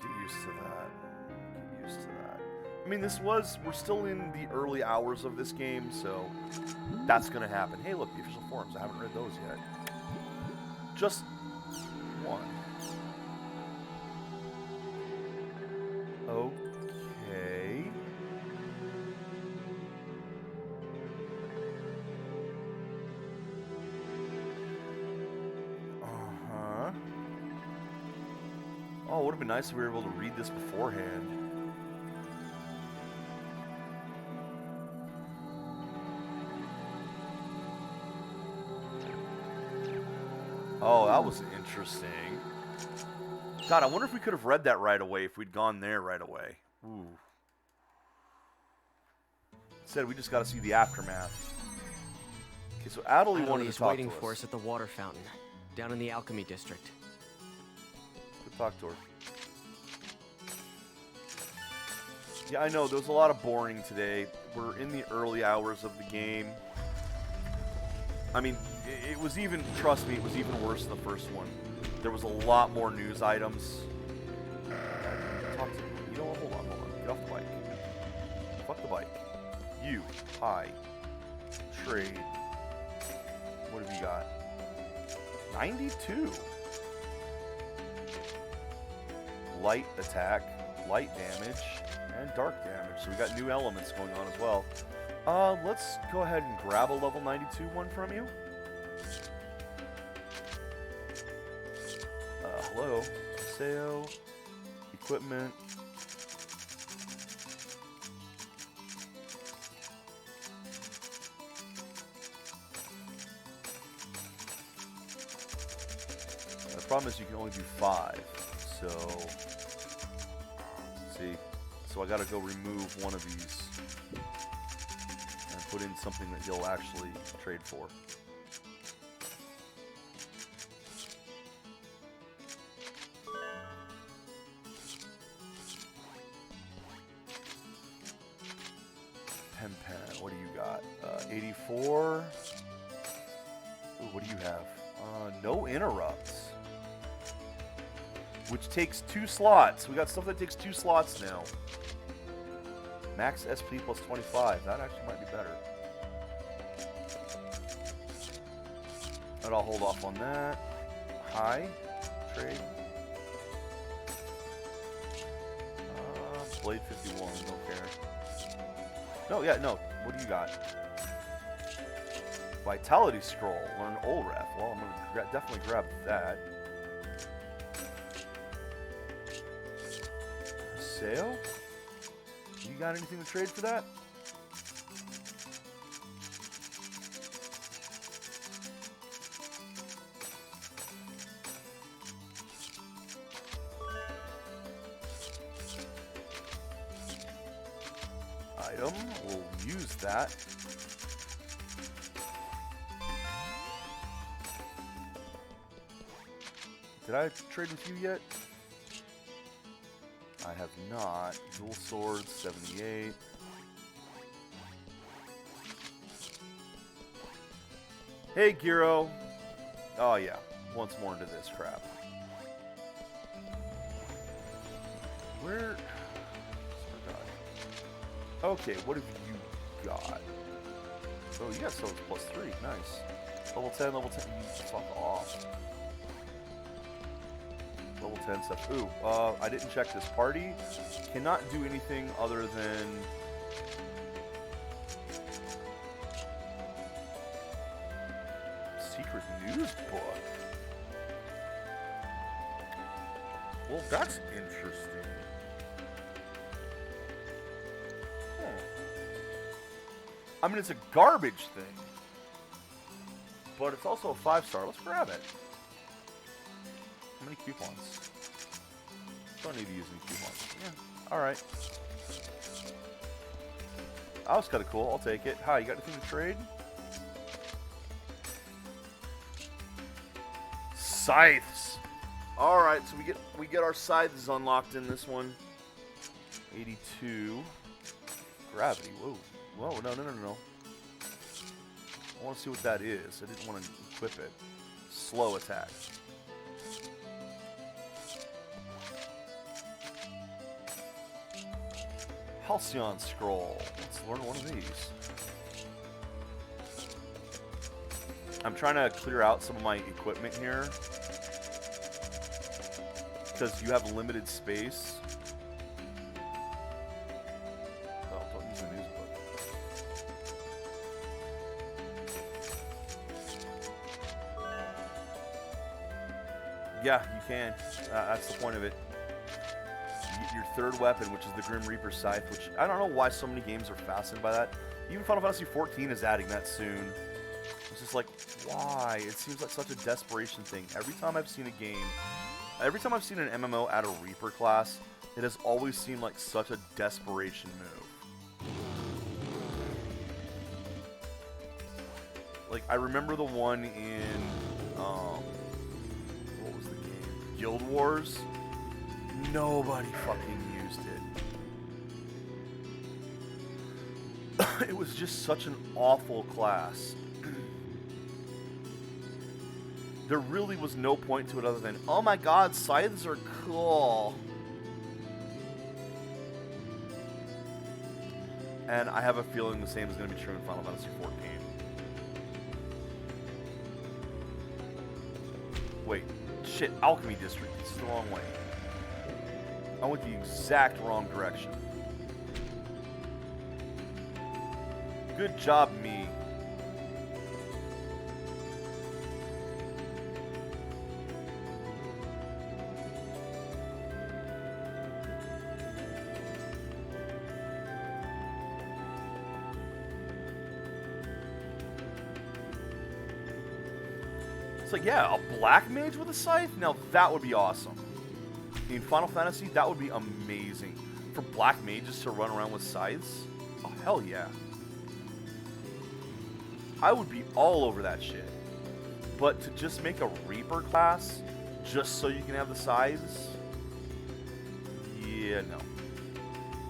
[SPEAKER 1] Get used to that. Get used to that. I mean, we're still in the early hours of this game, so that's going to happen. Hey, look, the official forums. I haven't read those yet. Just one. Okay. Uh-huh. Oh, it would have been nice if we were able to read this beforehand. Oh, that was interesting. God, I wonder if we could have read that right away if we'd gone there right away. Ooh. Instead, we just got to see the aftermath. Okay, so Adelie wanted to talk
[SPEAKER 2] waiting
[SPEAKER 1] to us.
[SPEAKER 2] for us at the water fountain, down in the alchemy district.
[SPEAKER 1] Let's go talk to her. Yeah, I know, there was a lot of boring today. We're in the early hours of the game. I mean, it was even, trust me, it was even worse than the first one. There was a lot more news items. Talk to me. You know what? Hold on. Get off the bike. Fuck the bike. You. Hi. Trade. What have you got? 92. Light attack, light damage, and dark damage. So we got new elements going on as well. Let's go ahead and grab a level 92 one from you. Hello, SEO, equipment. The problem is you can only do 5, so, see, so I gotta go remove one of these and put in something that he'll actually trade for. What do you got? 84. Ooh, what do you have? No interrupts. Which takes 2 slots. We got stuff that takes 2 slots now. Max SP plus 25. That actually might be better. But I'll hold off on that. High. Trade. Blade 51. Don't care. No, yeah, no. What do you got? Vitality Scroll. Learn Olref. Well, I'm going to definitely grab that. Sale? You got anything to trade for that? Item. We'll use that. Did I trade with you yet? I have not. Dual swords, 78. Hey, Giro. Oh, yeah. Once more into this crap. Where... Okay, what have you got? Oh, you got souls +3. Nice. Level 10, level 10. Fuck off. Level 10 stuff. Ooh, I didn't check this. Party cannot do anything other than... Secret news book. Well, that's interesting. I mean, it's a garbage thing. But it's also a 5-star. Let's grab it. How many coupons? Don't need to use any coupons. Yeah. Alright. That was kind of cool. I'll take it. Hi, you got anything to trade? Scythes. Alright, so we get our scythes unlocked in this one. 82. Gravity. Whoa. Whoa, no. I want to see what that is. I didn't want to equip it. Slow attack. Halcyon Scroll. Let's learn one of these. I'm trying to clear out some of my equipment here, because you have limited space. Oh, don't use the news book. Yeah, you can. That's the point of it. You get your third weapon, which is the Grim Reaper Scythe, which I don't know why so many games are fascinated by that. Even Final Fantasy XIV is adding that soon. It's just like, why? It seems like such a desperation thing. Every time I've seen a game, every time I've seen an MMO add a Reaper class, it has always seemed like such a desperation move. Like, I remember the one in, what was the game? Guild Wars? Nobody fucking used it. It was just such an awful class. There really was no point to it other than, oh my god, scythes are cool. And I have a feeling the same is going to be true in Final Fantasy XIV. Wait, shit, Alchemy District. This is the wrong way. I went the exact wrong direction. Good job, me. It's like, yeah, a black mage with a scythe? Now that would be awesome. In Final Fantasy, that would be amazing. For black mages to run around with scythes? Oh, hell yeah. I would be all over that shit. But to just make a Reaper class, just so you can have the scythes? Yeah, no.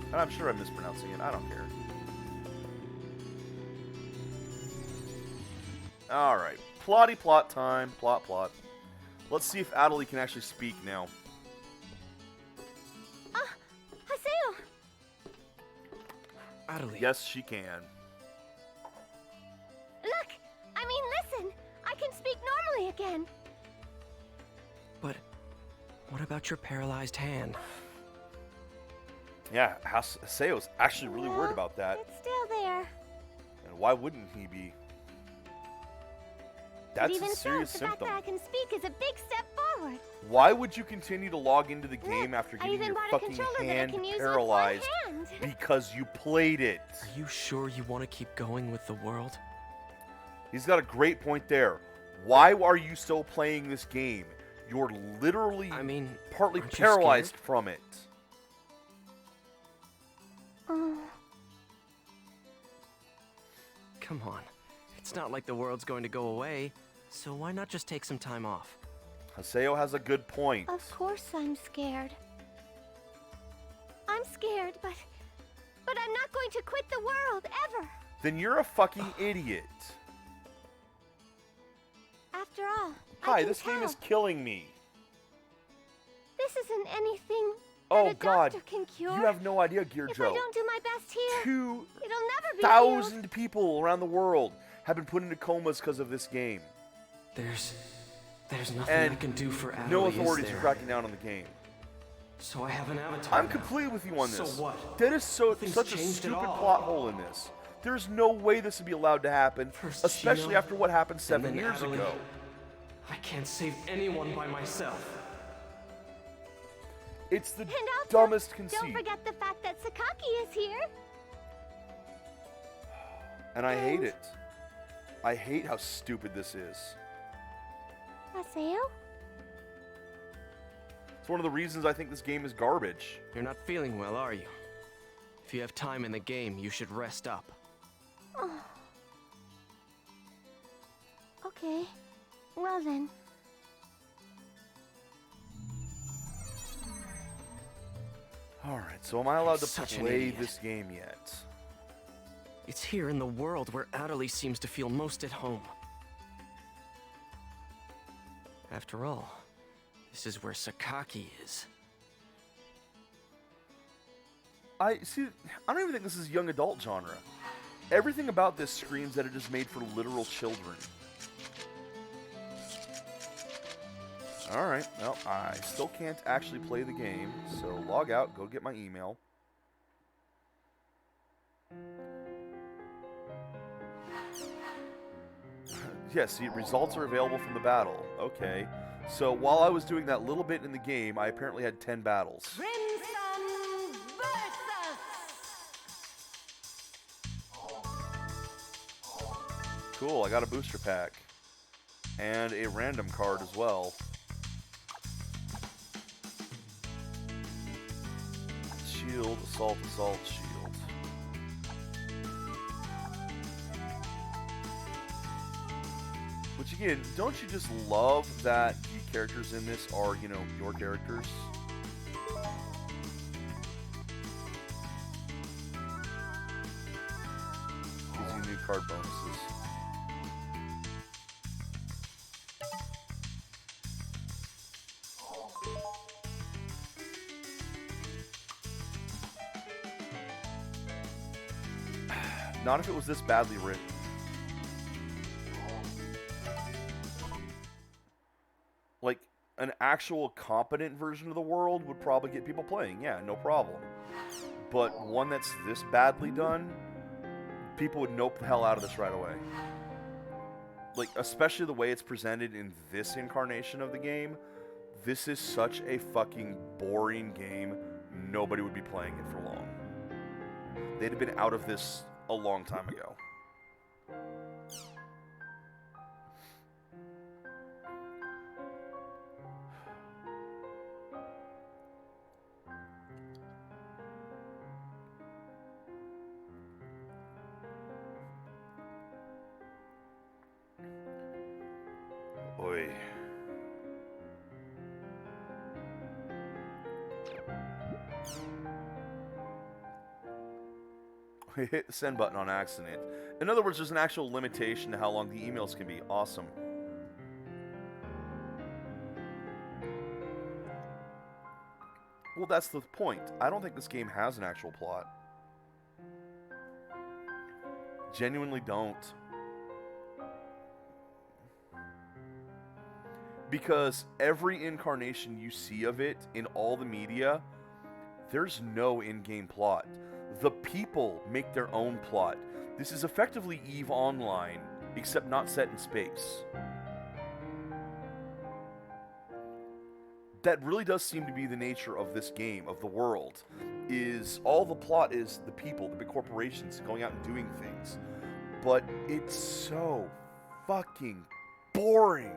[SPEAKER 1] And I'm sure I'm mispronouncing it. I don't care. Alright. Plotty plot time. Plot. Let's see if Adelie can actually speak now.
[SPEAKER 9] Haseo!
[SPEAKER 2] Adelie.
[SPEAKER 1] Yes, she can.
[SPEAKER 9] Look! I mean, listen! I can speak normally again!
[SPEAKER 2] But what about your paralyzed hand?
[SPEAKER 1] Yeah, Haseo's actually really worried about that.
[SPEAKER 9] It's still there.
[SPEAKER 1] And why wouldn't he be? That's
[SPEAKER 9] But even
[SPEAKER 1] a serious
[SPEAKER 9] so, the fact
[SPEAKER 1] symptom.
[SPEAKER 9] that I can speak is a big step forward.
[SPEAKER 1] Why would you continue to log into the game
[SPEAKER 9] Look,
[SPEAKER 1] after
[SPEAKER 9] I
[SPEAKER 1] getting
[SPEAKER 9] even
[SPEAKER 1] your
[SPEAKER 9] bought a
[SPEAKER 1] fucking
[SPEAKER 9] controller that I
[SPEAKER 1] hand
[SPEAKER 9] can use with
[SPEAKER 1] paralyzed
[SPEAKER 9] one hand.
[SPEAKER 1] because you played it?
[SPEAKER 2] Are you sure you want to keep going with the world?
[SPEAKER 1] He's got a great point there. Why are you still playing this game? You're literally, partly
[SPEAKER 2] aren't you
[SPEAKER 1] paralyzed
[SPEAKER 2] scared?
[SPEAKER 1] from it.
[SPEAKER 2] Come on. It's not like the world's going to go away, so why not just take some time off?
[SPEAKER 1] Haseo has a good point.
[SPEAKER 9] Of course I'm scared. I'm scared, but I'm not going to quit the world, ever.
[SPEAKER 1] Then you're a fucking idiot.
[SPEAKER 9] After all,
[SPEAKER 1] Hi, this game is killing me.
[SPEAKER 9] This isn't anything
[SPEAKER 1] Oh
[SPEAKER 9] that a
[SPEAKER 1] God,
[SPEAKER 9] doctor can cure.
[SPEAKER 1] you have no idea, Gear
[SPEAKER 9] If
[SPEAKER 1] Joe.
[SPEAKER 9] I don't do my best here, it'll never be
[SPEAKER 1] 2,000
[SPEAKER 9] healed.
[SPEAKER 1] people around the world have been put into comas because of this game.
[SPEAKER 2] There's nothing
[SPEAKER 1] And
[SPEAKER 2] I can do for Adderley,
[SPEAKER 1] no
[SPEAKER 2] is
[SPEAKER 1] authorities are
[SPEAKER 2] there?
[SPEAKER 1] cracking down on the game.
[SPEAKER 2] So I have an avatar
[SPEAKER 1] I'm
[SPEAKER 2] now.
[SPEAKER 1] completely with you on this.
[SPEAKER 2] So what?
[SPEAKER 1] That is
[SPEAKER 2] Nothing's
[SPEAKER 1] such a
[SPEAKER 2] changed at
[SPEAKER 1] stupid
[SPEAKER 2] all.
[SPEAKER 1] plot hole in this. There's no way this would be allowed to happen, especially
[SPEAKER 2] Chino,
[SPEAKER 1] after what happened
[SPEAKER 2] and
[SPEAKER 1] 7
[SPEAKER 2] then
[SPEAKER 1] years
[SPEAKER 2] Adderley.
[SPEAKER 1] ago.
[SPEAKER 2] I can't save anyone by myself.
[SPEAKER 1] It's the
[SPEAKER 9] And also,
[SPEAKER 1] dumbest
[SPEAKER 9] don't
[SPEAKER 1] conceit.
[SPEAKER 9] forget the fact that Sakaki is here.
[SPEAKER 1] And I hate it. I hate how stupid this is.
[SPEAKER 9] Maseo?
[SPEAKER 1] It's one of the reasons I think this game is garbage.
[SPEAKER 2] You're not feeling well, are you? If you have time in the game, you should rest up.
[SPEAKER 9] Oh. Okay. Well then.
[SPEAKER 1] Alright, so am I allowed to
[SPEAKER 2] Such an
[SPEAKER 1] play
[SPEAKER 2] idiot.
[SPEAKER 1] this game yet?
[SPEAKER 2] It's here in the world where Adderley seems to feel most at home. After all, this is where Sakaki is.
[SPEAKER 1] I don't even think this is young adult genre. Everything about this screams that it is made for literal children. Alright, well, I still can't actually play the game, so log out, go get my email. Yes, see, results are available from the battle. Okay. So while I was doing that little bit in the game, I apparently had 10 battles.
[SPEAKER 6] Crimson versus.
[SPEAKER 1] Cool, I got a booster pack. And a random card as well. Shield, assault, shield. Which again, don't you just love that the characters in this are, you know, your characters? Gives you new card bonuses. Not if it was this badly written. Like, an actual competent version of the world would probably get people playing, yeah, no problem. But one that's this badly done, people would nope the hell out of this right away. Like, especially the way it's presented in this incarnation of the game, this is such a fucking boring game, nobody would be playing it for long. They'd have been out of this a long time ago. Oy. We hit the send button on accident. In other words, there's an actual limitation to how long the emails can be. Awesome. Well, that's the point. I don't think this game has an actual plot. Genuinely don't. Because every incarnation you see of it in all the media, there's no in-game plot. The people make their own plot. This is effectively EVE Online, except not set in space. That really does seem to be the nature of this game, of the world, is all the plot is the people, the big corporations going out and doing things. But it's so fucking boring.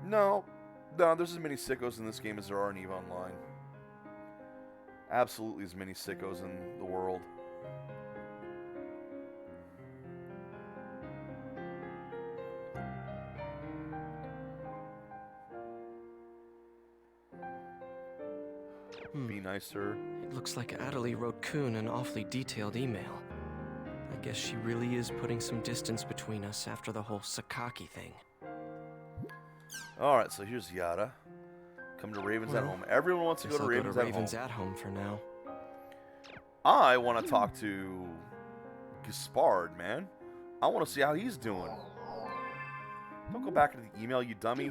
[SPEAKER 1] No, there's as many sickos in this game as there are in EVE Online. Absolutely as many sickos in the world. Be nicer.
[SPEAKER 2] It looks like Adelie wrote Kuhn an awfully detailed email. I guess she really is putting some distance between us after the whole Sakaki thing.
[SPEAKER 1] Alright, so here's Yada. Come to Ravens at Home. Everyone wants to go to Ravens
[SPEAKER 2] at Home for now.
[SPEAKER 1] I want to talk to Gaspard, man. I want to see how he's doing. Don't go back to the email, you dummy.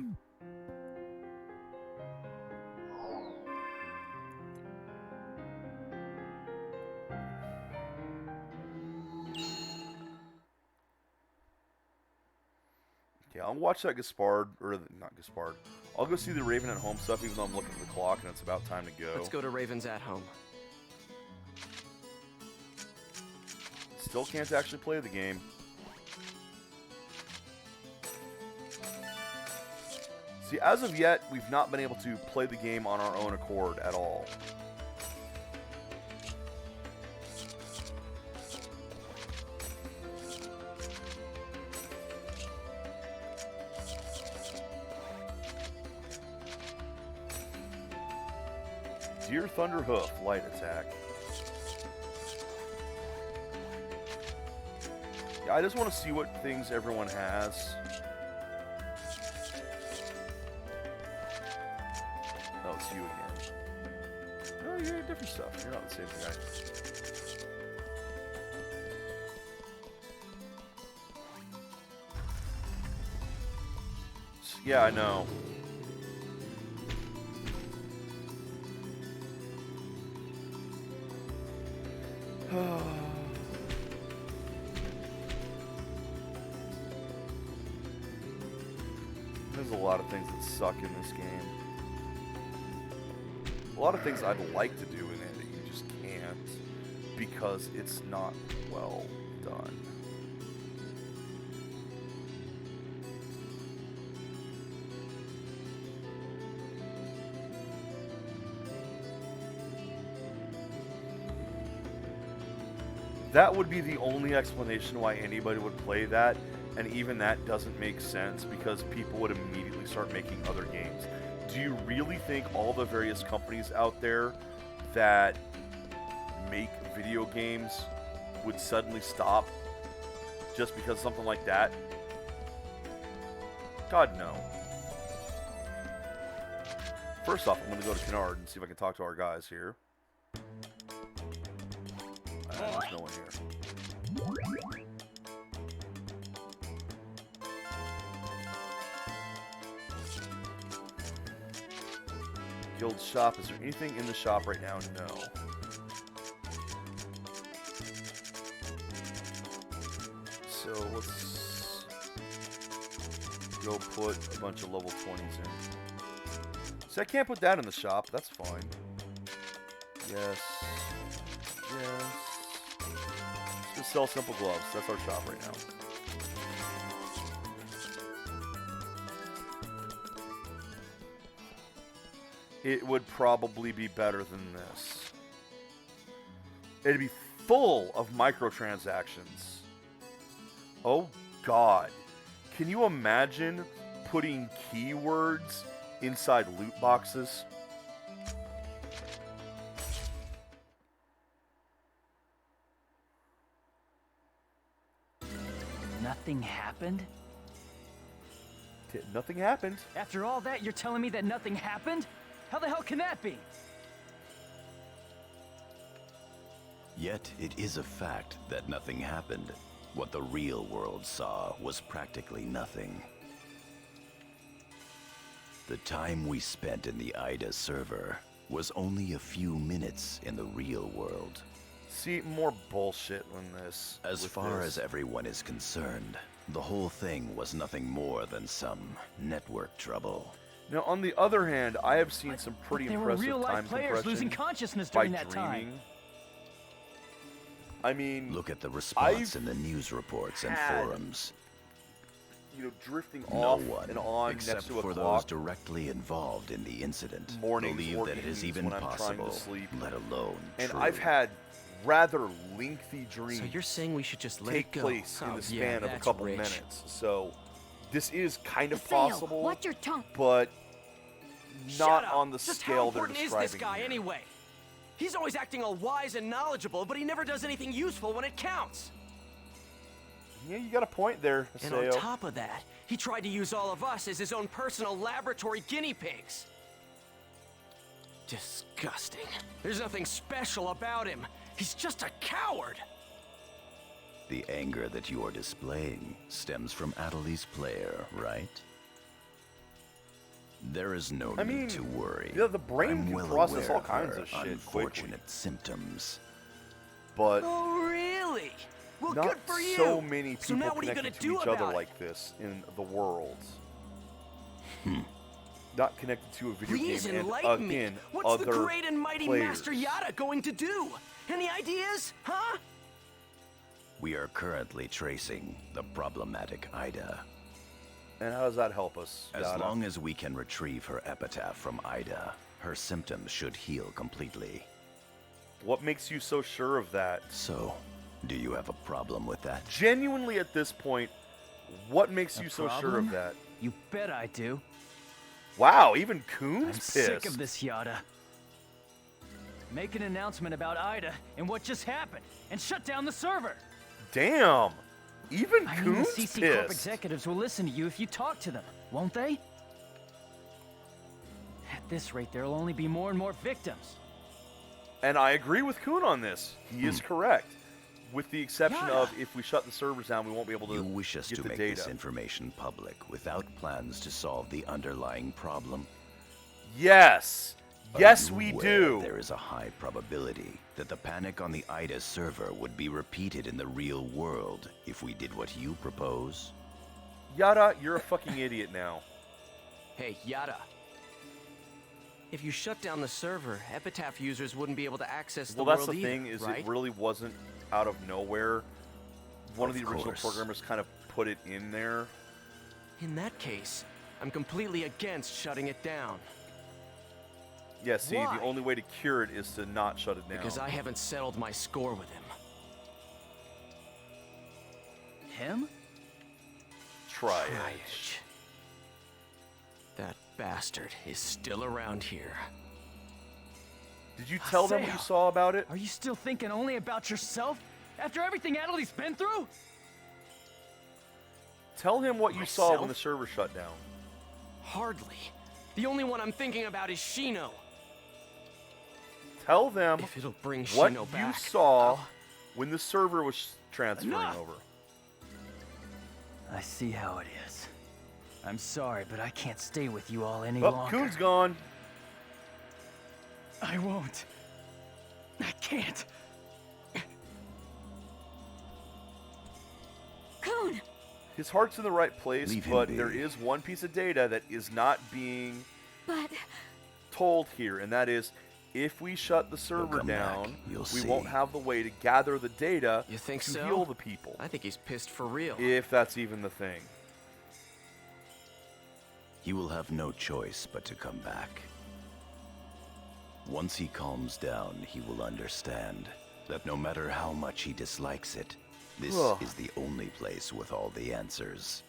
[SPEAKER 1] Okay, I'll watch that Gaspard, or not Gaspard. I'll go see the Raven at Home stuff, even though I'm looking at the clock and it's about time to go.
[SPEAKER 2] Let's go to Ravens at Home.
[SPEAKER 1] Still can't actually play the game. See, as of yet, we've not been able to play the game on our own accord at all. Deer Thunder Hoof, light attack. Yeah, I just want to see what things everyone has. Oh, it's you again. Oh, you're different stuff. You're not the same guy. Yeah, I know. There's a lot of things that suck in this game. A lot of things I'd like to do in it that you just can't because it's not well done. That would be the only explanation why anybody would play that, and even that doesn't make sense because people would immediately start making other games. Do you really think all the various companies out there that make video games would suddenly stop just because of something like that? God, no. First off, I'm going to go to Kennard and see if I can talk to our guys here. There's no one here. Guild shop. Is there anything in the shop right now? No. So let's go put a bunch of level 20s in. See, I can't put that in the shop. That's fine. Yes. Yes. Just sell simple gloves. That's our shop right now. It would probably be better than this. It'd be full of microtransactions. Oh God. Can you imagine putting keywords inside loot boxes?
[SPEAKER 5] Nothing happened?
[SPEAKER 1] Nothing happened.
[SPEAKER 5] After all that, you're telling me that nothing happened? How the hell can that be?
[SPEAKER 3] Yet it is a fact that nothing happened. What the real world saw was practically nothing. The time we spent in the IDA server was only a few minutes in the real world.
[SPEAKER 1] See, more bullshit than this.
[SPEAKER 3] As far as everyone is concerned, the whole thing was nothing more than some network trouble.
[SPEAKER 1] Now, on the other hand, I have seen some pretty impressive
[SPEAKER 5] real life
[SPEAKER 1] time
[SPEAKER 5] players
[SPEAKER 1] compression
[SPEAKER 5] losing consciousness
[SPEAKER 1] by
[SPEAKER 5] during that
[SPEAKER 1] dreaming.
[SPEAKER 5] time.
[SPEAKER 1] I mean,
[SPEAKER 3] look at the response in the news reports and forums.
[SPEAKER 1] You know, drifting
[SPEAKER 3] No
[SPEAKER 1] off
[SPEAKER 3] one,
[SPEAKER 1] and on
[SPEAKER 3] except
[SPEAKER 1] next to a
[SPEAKER 3] for
[SPEAKER 1] clock.
[SPEAKER 3] those directly involved in the incident,
[SPEAKER 1] Mornings
[SPEAKER 3] believe
[SPEAKER 1] or
[SPEAKER 3] that it is
[SPEAKER 1] evenings
[SPEAKER 3] even
[SPEAKER 1] when I'm trying to
[SPEAKER 3] possible,
[SPEAKER 1] sleep.
[SPEAKER 3] let alone
[SPEAKER 1] And
[SPEAKER 3] true.
[SPEAKER 1] I've had rather lengthy dreams.
[SPEAKER 2] So you're saying we should just let
[SPEAKER 1] take
[SPEAKER 2] it go?
[SPEAKER 1] place in
[SPEAKER 2] Oh,
[SPEAKER 1] the span
[SPEAKER 2] yeah,
[SPEAKER 1] of a
[SPEAKER 2] that's
[SPEAKER 1] couple
[SPEAKER 2] rich.
[SPEAKER 1] minutes. So this is kind of
[SPEAKER 4] Aseo,
[SPEAKER 1] possible.
[SPEAKER 4] watch your tongue.
[SPEAKER 1] But not
[SPEAKER 2] Shut up.
[SPEAKER 1] on the
[SPEAKER 2] Just
[SPEAKER 1] scale
[SPEAKER 2] how
[SPEAKER 1] they're
[SPEAKER 2] important is
[SPEAKER 1] describing
[SPEAKER 2] this guy
[SPEAKER 1] here.
[SPEAKER 2] anyway? He's always acting all wise and knowledgeable, but he never does anything useful when it counts.
[SPEAKER 1] Yeah, you got a point there,
[SPEAKER 2] And on
[SPEAKER 1] Haseo.
[SPEAKER 2] top of that, he tried to use all of us as his own personal laboratory guinea pigs. Disgusting. There's nothing special about him. He's just a coward.
[SPEAKER 3] The anger that you are displaying stems from Atali's player, right? There is no need to worry.
[SPEAKER 1] Yeah, the brain
[SPEAKER 3] I'm
[SPEAKER 1] can
[SPEAKER 3] well
[SPEAKER 1] process
[SPEAKER 3] aware
[SPEAKER 1] all kinds
[SPEAKER 3] her
[SPEAKER 1] of shit
[SPEAKER 3] unfortunate
[SPEAKER 1] quickly.
[SPEAKER 3] symptoms.
[SPEAKER 1] But
[SPEAKER 2] Oh, really? Well,
[SPEAKER 1] not
[SPEAKER 2] good for you.
[SPEAKER 1] so many
[SPEAKER 2] So
[SPEAKER 1] people
[SPEAKER 2] now what are you gonna
[SPEAKER 1] connected to
[SPEAKER 2] do
[SPEAKER 1] each other
[SPEAKER 2] about it?
[SPEAKER 1] like this in the world. Not connected to a video
[SPEAKER 2] Please
[SPEAKER 1] game and
[SPEAKER 2] enlighten me.
[SPEAKER 1] again,
[SPEAKER 2] What's
[SPEAKER 1] other
[SPEAKER 2] the great and mighty
[SPEAKER 1] players.
[SPEAKER 2] Master Yada going to do? Any ideas? Huh?
[SPEAKER 3] We are currently tracing the problematic Ida.
[SPEAKER 1] And how does that help us,
[SPEAKER 3] As
[SPEAKER 1] Yada?
[SPEAKER 3] long as we can retrieve her epitaph from Ida, her symptoms should heal completely.
[SPEAKER 1] What makes you so sure of that?
[SPEAKER 3] So, do you have a problem with that?
[SPEAKER 1] Genuinely at this point, what makes you so sure of
[SPEAKER 5] problem?
[SPEAKER 1] that?
[SPEAKER 5] You bet I do.
[SPEAKER 1] Wow, even Coon's
[SPEAKER 5] I'm
[SPEAKER 1] pissed.
[SPEAKER 5] sick of this, Yada. Make an announcement about Ida and what just happened, and shut down the server.
[SPEAKER 1] Damn, even
[SPEAKER 5] I mean, the
[SPEAKER 1] Coon's
[SPEAKER 5] CC Corp
[SPEAKER 1] pissed.
[SPEAKER 5] executives will listen to you if you talk to them, won't they? At this rate, there'll only be more and more victims.
[SPEAKER 1] And I agree with Coon on this. He is correct. With the exception
[SPEAKER 5] Yada.
[SPEAKER 1] of if we shut the servers down, we won't be able to
[SPEAKER 3] You wish us
[SPEAKER 1] get
[SPEAKER 3] to
[SPEAKER 1] the
[SPEAKER 3] make
[SPEAKER 1] data.
[SPEAKER 3] this information public without plans to solve the underlying problem?
[SPEAKER 1] Yes. Yes,
[SPEAKER 3] Are you
[SPEAKER 1] we
[SPEAKER 3] aware
[SPEAKER 1] do.
[SPEAKER 3] There is a high probability that the panic on the Ida server would be repeated in the real world if we did what you propose.
[SPEAKER 1] Yada, you're a fucking idiot now.
[SPEAKER 2] Hey, Yada. If you shut down the server, Epitaph users wouldn't be able to access the
[SPEAKER 1] Well, that's
[SPEAKER 2] world
[SPEAKER 1] the
[SPEAKER 2] either,
[SPEAKER 1] thing, is
[SPEAKER 2] right?
[SPEAKER 1] it really wasn't out of nowhere. One of
[SPEAKER 3] Of
[SPEAKER 1] the original
[SPEAKER 3] course.
[SPEAKER 1] programmers kind of put it in there.
[SPEAKER 2] In that case, I'm completely against shutting it down.
[SPEAKER 1] Yeah, see,
[SPEAKER 2] Why?
[SPEAKER 1] the only way to cure it is to not shut it down.
[SPEAKER 2] Because I haven't settled my score with him.
[SPEAKER 5] Him?
[SPEAKER 1] Try it.
[SPEAKER 2] Triage. That bastard is still around here.
[SPEAKER 1] Did you tell them what you
[SPEAKER 5] Haseo,
[SPEAKER 1] saw about it?
[SPEAKER 5] Are you still thinking only about yourself? After everything Adeli's been through?
[SPEAKER 1] Tell him what you saw when
[SPEAKER 2] Myself?
[SPEAKER 1] the server shut down.
[SPEAKER 2] Hardly. The only one I'm thinking about is Shino.
[SPEAKER 1] Tell them
[SPEAKER 2] If it'll bring
[SPEAKER 1] what
[SPEAKER 2] Shino
[SPEAKER 1] you
[SPEAKER 2] back.
[SPEAKER 1] saw
[SPEAKER 2] I'll-
[SPEAKER 1] when the server was transferring
[SPEAKER 5] Enough!
[SPEAKER 1] over.
[SPEAKER 5] I see how it is. I'm sorry, but I can't stay with you all any
[SPEAKER 1] Oh,
[SPEAKER 5] longer.
[SPEAKER 1] Coon's gone.
[SPEAKER 5] I won't. I can't.
[SPEAKER 4] Coon!
[SPEAKER 1] His heart's in the right place,
[SPEAKER 3] Leave him
[SPEAKER 1] but
[SPEAKER 3] be.
[SPEAKER 1] there is one piece of data that is not being
[SPEAKER 4] But
[SPEAKER 1] told here, and that is if we shut the
[SPEAKER 3] He'll
[SPEAKER 1] server
[SPEAKER 3] come back,
[SPEAKER 1] down,
[SPEAKER 3] you'll
[SPEAKER 1] we
[SPEAKER 3] see.
[SPEAKER 1] won't have the way to gather the data
[SPEAKER 2] You think
[SPEAKER 1] to
[SPEAKER 2] so?
[SPEAKER 1] heal the people.
[SPEAKER 2] I think he's pissed for real.
[SPEAKER 1] If that's even the thing.
[SPEAKER 3] He will have no choice but to come back. Once he calms down, he will understand that no matter how much he dislikes it, this
[SPEAKER 1] Ugh.
[SPEAKER 3] is the only place with all the answers.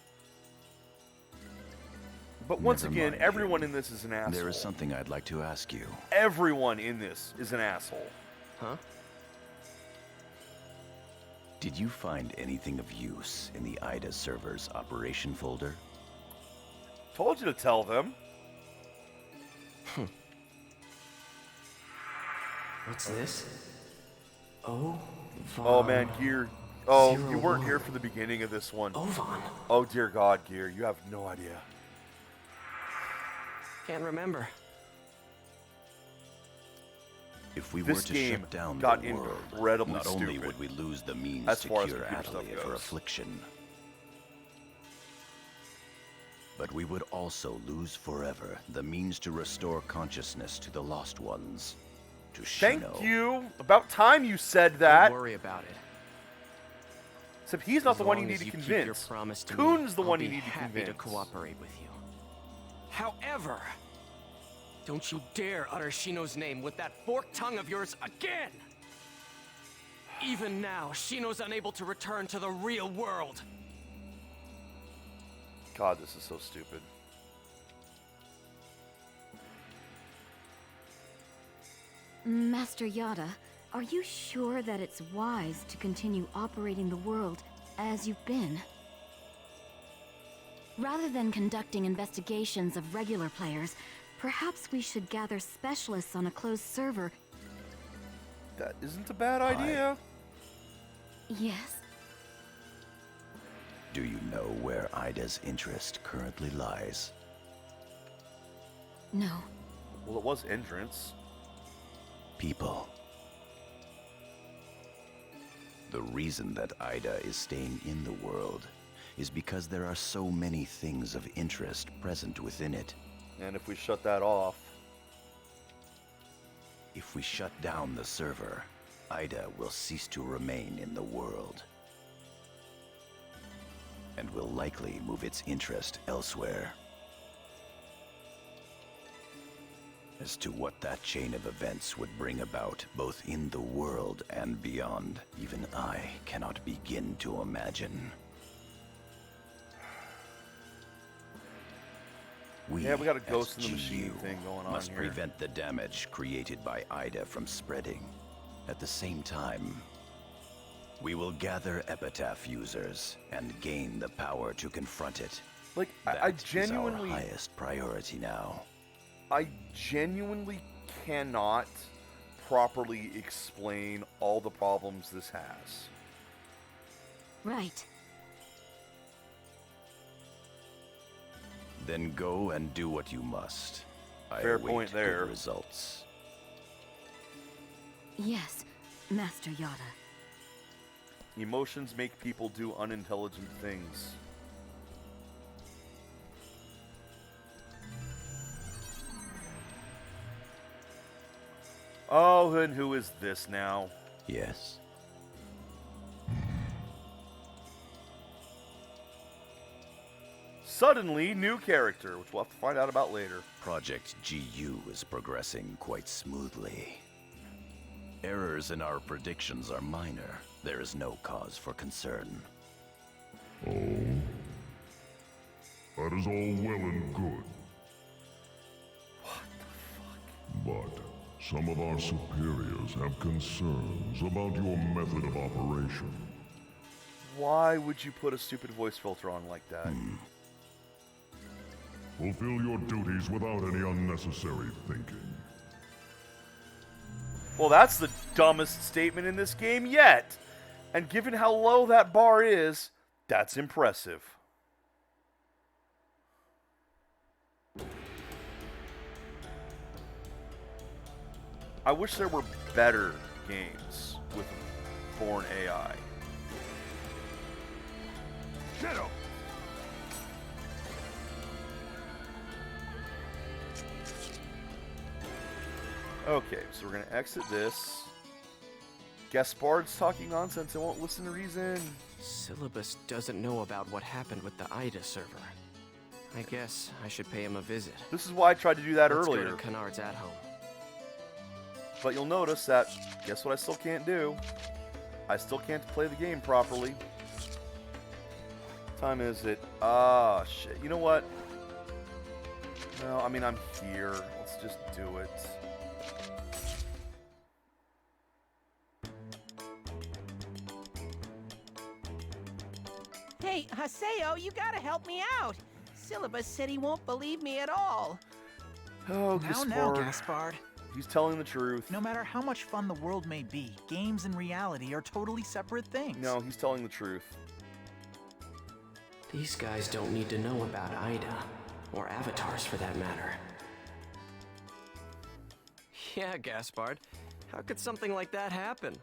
[SPEAKER 1] But once
[SPEAKER 3] Never
[SPEAKER 1] again,
[SPEAKER 3] mind,
[SPEAKER 1] everyone
[SPEAKER 3] Hayden.
[SPEAKER 1] in this is an asshole.
[SPEAKER 3] There is something I'd like to ask you.
[SPEAKER 1] Everyone in this is an asshole.
[SPEAKER 2] Huh?
[SPEAKER 3] Did you find anything of use in the Ida server's operation folder?
[SPEAKER 1] Told you to tell them.
[SPEAKER 2] What's this? Oh,
[SPEAKER 1] Oh man, Gear. Oh,
[SPEAKER 2] Zero
[SPEAKER 1] you weren't
[SPEAKER 2] one.
[SPEAKER 1] here for the beginning of this one.
[SPEAKER 2] Ovan.
[SPEAKER 1] Oh dear God, Gear, you have no idea.
[SPEAKER 2] Can't remember.
[SPEAKER 3] If we
[SPEAKER 1] This
[SPEAKER 3] were to
[SPEAKER 1] game
[SPEAKER 3] shut down
[SPEAKER 1] got
[SPEAKER 3] the world,
[SPEAKER 1] incredibly
[SPEAKER 3] not only
[SPEAKER 1] stupid
[SPEAKER 3] would we lose the means
[SPEAKER 1] as
[SPEAKER 3] to
[SPEAKER 1] far as
[SPEAKER 3] cure
[SPEAKER 1] computer stuff
[SPEAKER 3] Atali of her
[SPEAKER 1] goes.
[SPEAKER 3] affliction, but we would also lose forever the means to restore consciousness to the lost ones, to
[SPEAKER 1] Thank
[SPEAKER 3] Shino.
[SPEAKER 1] you. About time you said that.
[SPEAKER 2] Don't worry about it.
[SPEAKER 1] Except he's not
[SPEAKER 2] As
[SPEAKER 1] the one
[SPEAKER 2] long
[SPEAKER 1] you
[SPEAKER 2] as
[SPEAKER 1] need to
[SPEAKER 2] keep your
[SPEAKER 1] convince.
[SPEAKER 2] promise to
[SPEAKER 1] Coon's
[SPEAKER 2] me,
[SPEAKER 1] the
[SPEAKER 2] I'll
[SPEAKER 1] one
[SPEAKER 2] be
[SPEAKER 1] you need to
[SPEAKER 2] happy
[SPEAKER 1] convince.
[SPEAKER 2] to cooperate with you. However, don't you dare utter Shino's name with that forked tongue of yours again! Even now, Shino's unable to return to the real world.
[SPEAKER 1] God, this is so stupid.
[SPEAKER 4] Master Yada, are you sure that it's wise to continue operating the world as you've been? Rather than conducting investigations of regular players, perhaps we should gather specialists on a closed server.
[SPEAKER 1] That isn't a bad idea.
[SPEAKER 4] Yes?
[SPEAKER 3] Do you know where Ida's interest currently lies?
[SPEAKER 4] No.
[SPEAKER 1] Well, it was entrance.
[SPEAKER 3] People. The reason that Ida is staying in the world is because there are so many things of interest present within it.
[SPEAKER 1] And if we shut that off...
[SPEAKER 3] If we shut down the server, Ida will cease to remain in the world. And will likely move its interest elsewhere. As to what that chain of events would bring about, both in the world and beyond, even I cannot begin to imagine. We
[SPEAKER 1] got a ghost
[SPEAKER 3] as
[SPEAKER 1] in the machine
[SPEAKER 3] GU
[SPEAKER 1] thing going on
[SPEAKER 3] must
[SPEAKER 1] here.
[SPEAKER 3] prevent the damage created by Ida from spreading. At the same time, we will gather Epitaph users and gain the power to confront it.
[SPEAKER 1] Like,
[SPEAKER 3] That
[SPEAKER 1] genuinely...
[SPEAKER 3] is our highest priority now.
[SPEAKER 1] I genuinely cannot properly explain all the problems this has.
[SPEAKER 4] Right.
[SPEAKER 3] Then go and do what you must.
[SPEAKER 1] Fair
[SPEAKER 3] I await
[SPEAKER 1] point there.
[SPEAKER 3] good results.
[SPEAKER 4] Yes, Master Yada.
[SPEAKER 1] Emotions make people do unintelligent things. Oh, and who is this now?
[SPEAKER 3] Yes.
[SPEAKER 1] Suddenly, new character, which we'll have to find out about later.
[SPEAKER 3] Project GU is progressing quite smoothly. Errors in our predictions are minor. There is no cause for concern.
[SPEAKER 13] Oh? That is all well and good.
[SPEAKER 1] What the fuck?
[SPEAKER 13] But some of our superiors have concerns about your method of operation.
[SPEAKER 1] Why would you put a stupid voice filter on like that?
[SPEAKER 13] Fulfill your duties without any unnecessary thinking.
[SPEAKER 1] Well, that's the dumbest statement in this game yet. And given how low that bar is, that's impressive. I wish there were better games with born AI.
[SPEAKER 8] Shadow!
[SPEAKER 1] Okay, so we're going to exit this. Gaspard's talking nonsense and won't listen to reason.
[SPEAKER 2] Syllabus doesn't know about what happened with the Ida server. I guess I should pay him a visit.
[SPEAKER 1] This is why I tried to do that
[SPEAKER 2] Let's
[SPEAKER 1] earlier.
[SPEAKER 2] go to Kennard's at home.
[SPEAKER 1] But you'll notice that, guess what I still can't do? I still can't play the game properly. What time is it? Ah, shit. You know what? No, I mean, I'm here. Let's just do it.
[SPEAKER 14] Hey, Haseo, you gotta help me out. Syllabus said he won't believe me at all.
[SPEAKER 1] Oh,
[SPEAKER 12] Now, Gaspard.
[SPEAKER 1] He's telling the truth.
[SPEAKER 12] No matter how much fun the world may be, games and reality are totally separate things.
[SPEAKER 1] No, he's telling the truth.
[SPEAKER 2] These guys don't need to know about Ida, or avatars for that matter. Yeah, Gaspard. How could something like that happen?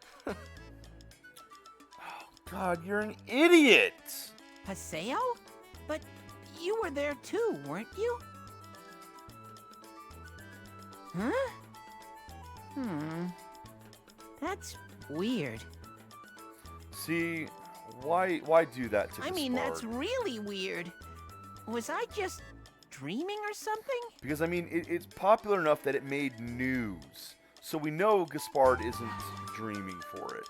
[SPEAKER 1] God, you're an idiot!
[SPEAKER 14] Haseo? But you were there too, weren't you? Huh? That's weird.
[SPEAKER 1] See, why do that to
[SPEAKER 14] I mean, that's
[SPEAKER 1] Gaspard?
[SPEAKER 14] really weird. Was I just dreaming or something?
[SPEAKER 1] Because, I mean, it's popular enough that it made news. So we know Gaspard isn't dreaming for it.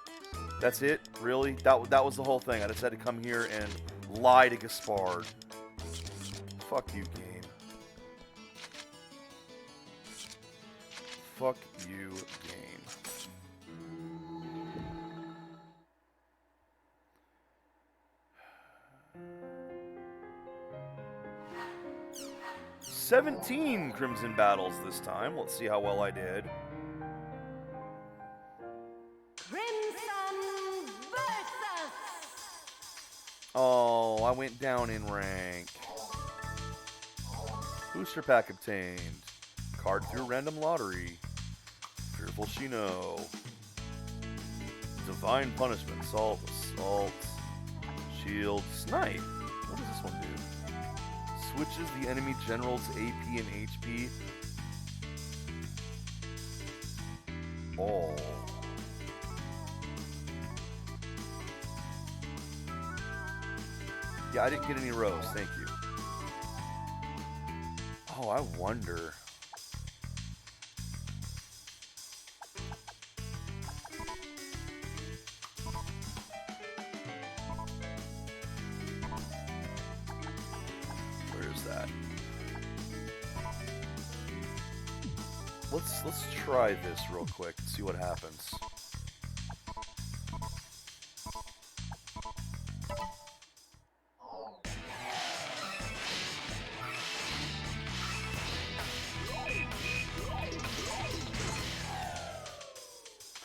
[SPEAKER 1] That's it? Really? That was the whole thing. I just had to come here and lie to Gaspard. Fuck you, game. Fuck you, game. "17 Crimson battles this time. Let's see how well I did.
[SPEAKER 6] Crimson versus.
[SPEAKER 1] Oh, I went down in rank. Booster pack obtained. Card through random lottery. Fearful Shino. Divine Punishment. Assault. Shield. Snipe. What does this one do? Switches the enemy general's AP and HP. Oh. Yeah, I didn't get any rows. Thank you. Oh, I wonder. Where is that? Let's try this real quick and see what happens.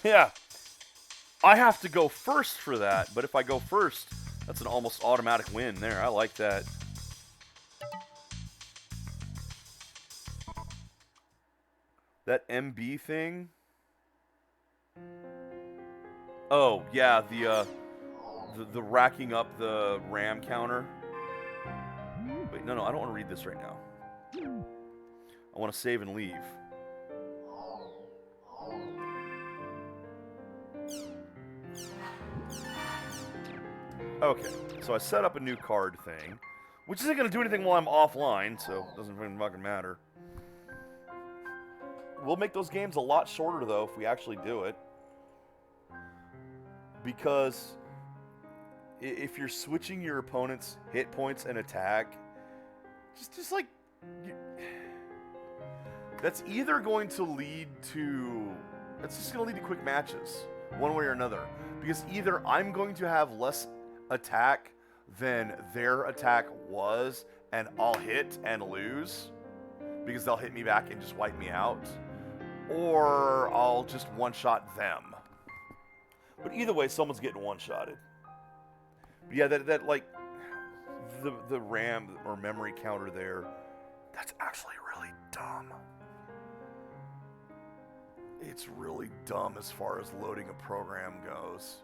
[SPEAKER 1] Yeah, I have to go first for that, but if I go first, that's an almost automatic win there. I like that. That MB thing? Oh, yeah, the racking up the RAM counter. Wait, no, I don't want to read this right now. I want to save and leave. Okay, so I set up a new card thing, which isn't going to do anything while I'm offline, so it doesn't fucking matter. We'll make those games a lot shorter, though, if we actually do it. Because if you're switching your opponent's hit points and attack, just like... that's either going to lead to... It's just going to lead to quick matches, one way or another. Because either I'm going to have less attack than their attack was, and I'll hit and lose because they'll hit me back and just wipe me out, or I'll just one-shot them. But either way, someone's getting one-shotted. But yeah, that like the RAM or memory counter there, that's actually really dumb. It's really dumb as far as loading a program goes.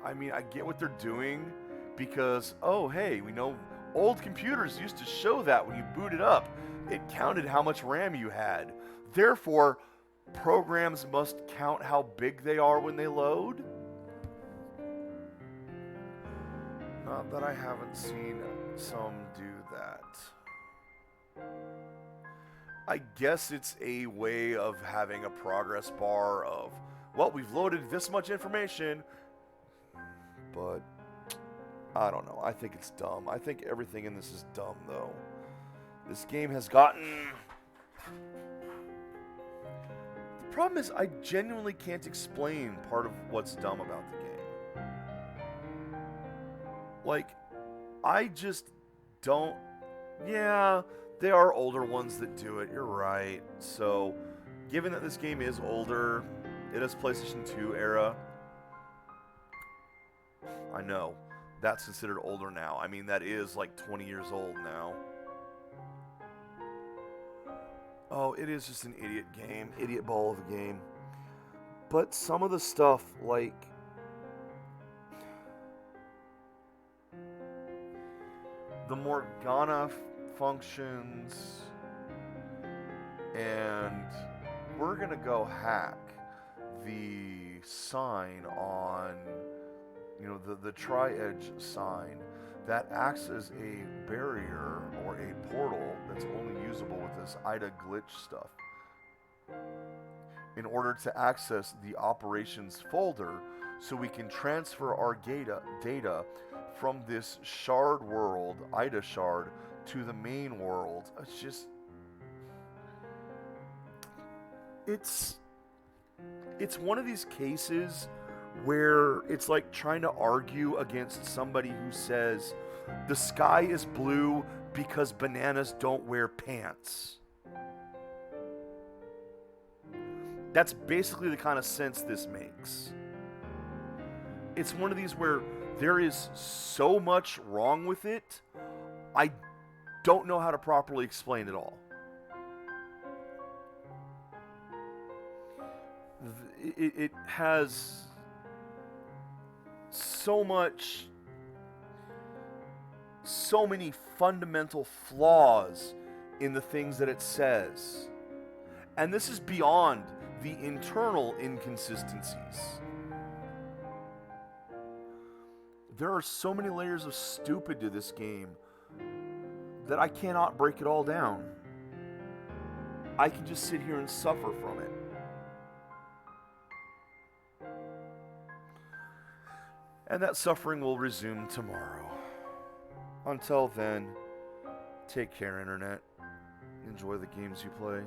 [SPEAKER 1] I mean, I get what they're doing because, oh, hey, we know old computers used to show that when you booted up, it counted how much RAM you had. Therefore, programs must count how big they are when they load. Not that I haven't seen some do that. I guess it's a way of having a progress bar of, well, we've loaded this much information, but I don't know. I think it's dumb. I think everything in this is dumb, though. This game has gotten... The problem is I genuinely can't explain part of what's dumb about the game. Like, I just don't... Yeah, there are older ones that do it. You're right. So, given that this game is older, it is PlayStation 2 era. I know. That's considered older now. I mean, that is like 20 years old now. Oh, it is just an idiot game. Idiot ball of a game. But some of the stuff, like... the Morgana functions... and we're gonna go hack the sign on... you know, the tri-edge sign that acts as a barrier or a portal that's only usable with this IDA glitch stuff. In order to access the operations folder so we can transfer our data from this shard world, IDA shard, to the main world. It's just... It's one of these cases where it's like trying to argue against somebody who says the sky is blue because bananas don't wear pants. That's basically the kind of sense this makes. It's one of these where there is so much wrong with it, I don't know how to properly explain it all. It has so many fundamental flaws in the things that it says. And this is beyond the internal inconsistencies. There are so many layers of stupid to this game that I cannot break it all down. I can just sit here and suffer from it. And that suffering will resume tomorrow. Until then, take care, Internet. Enjoy the games you play.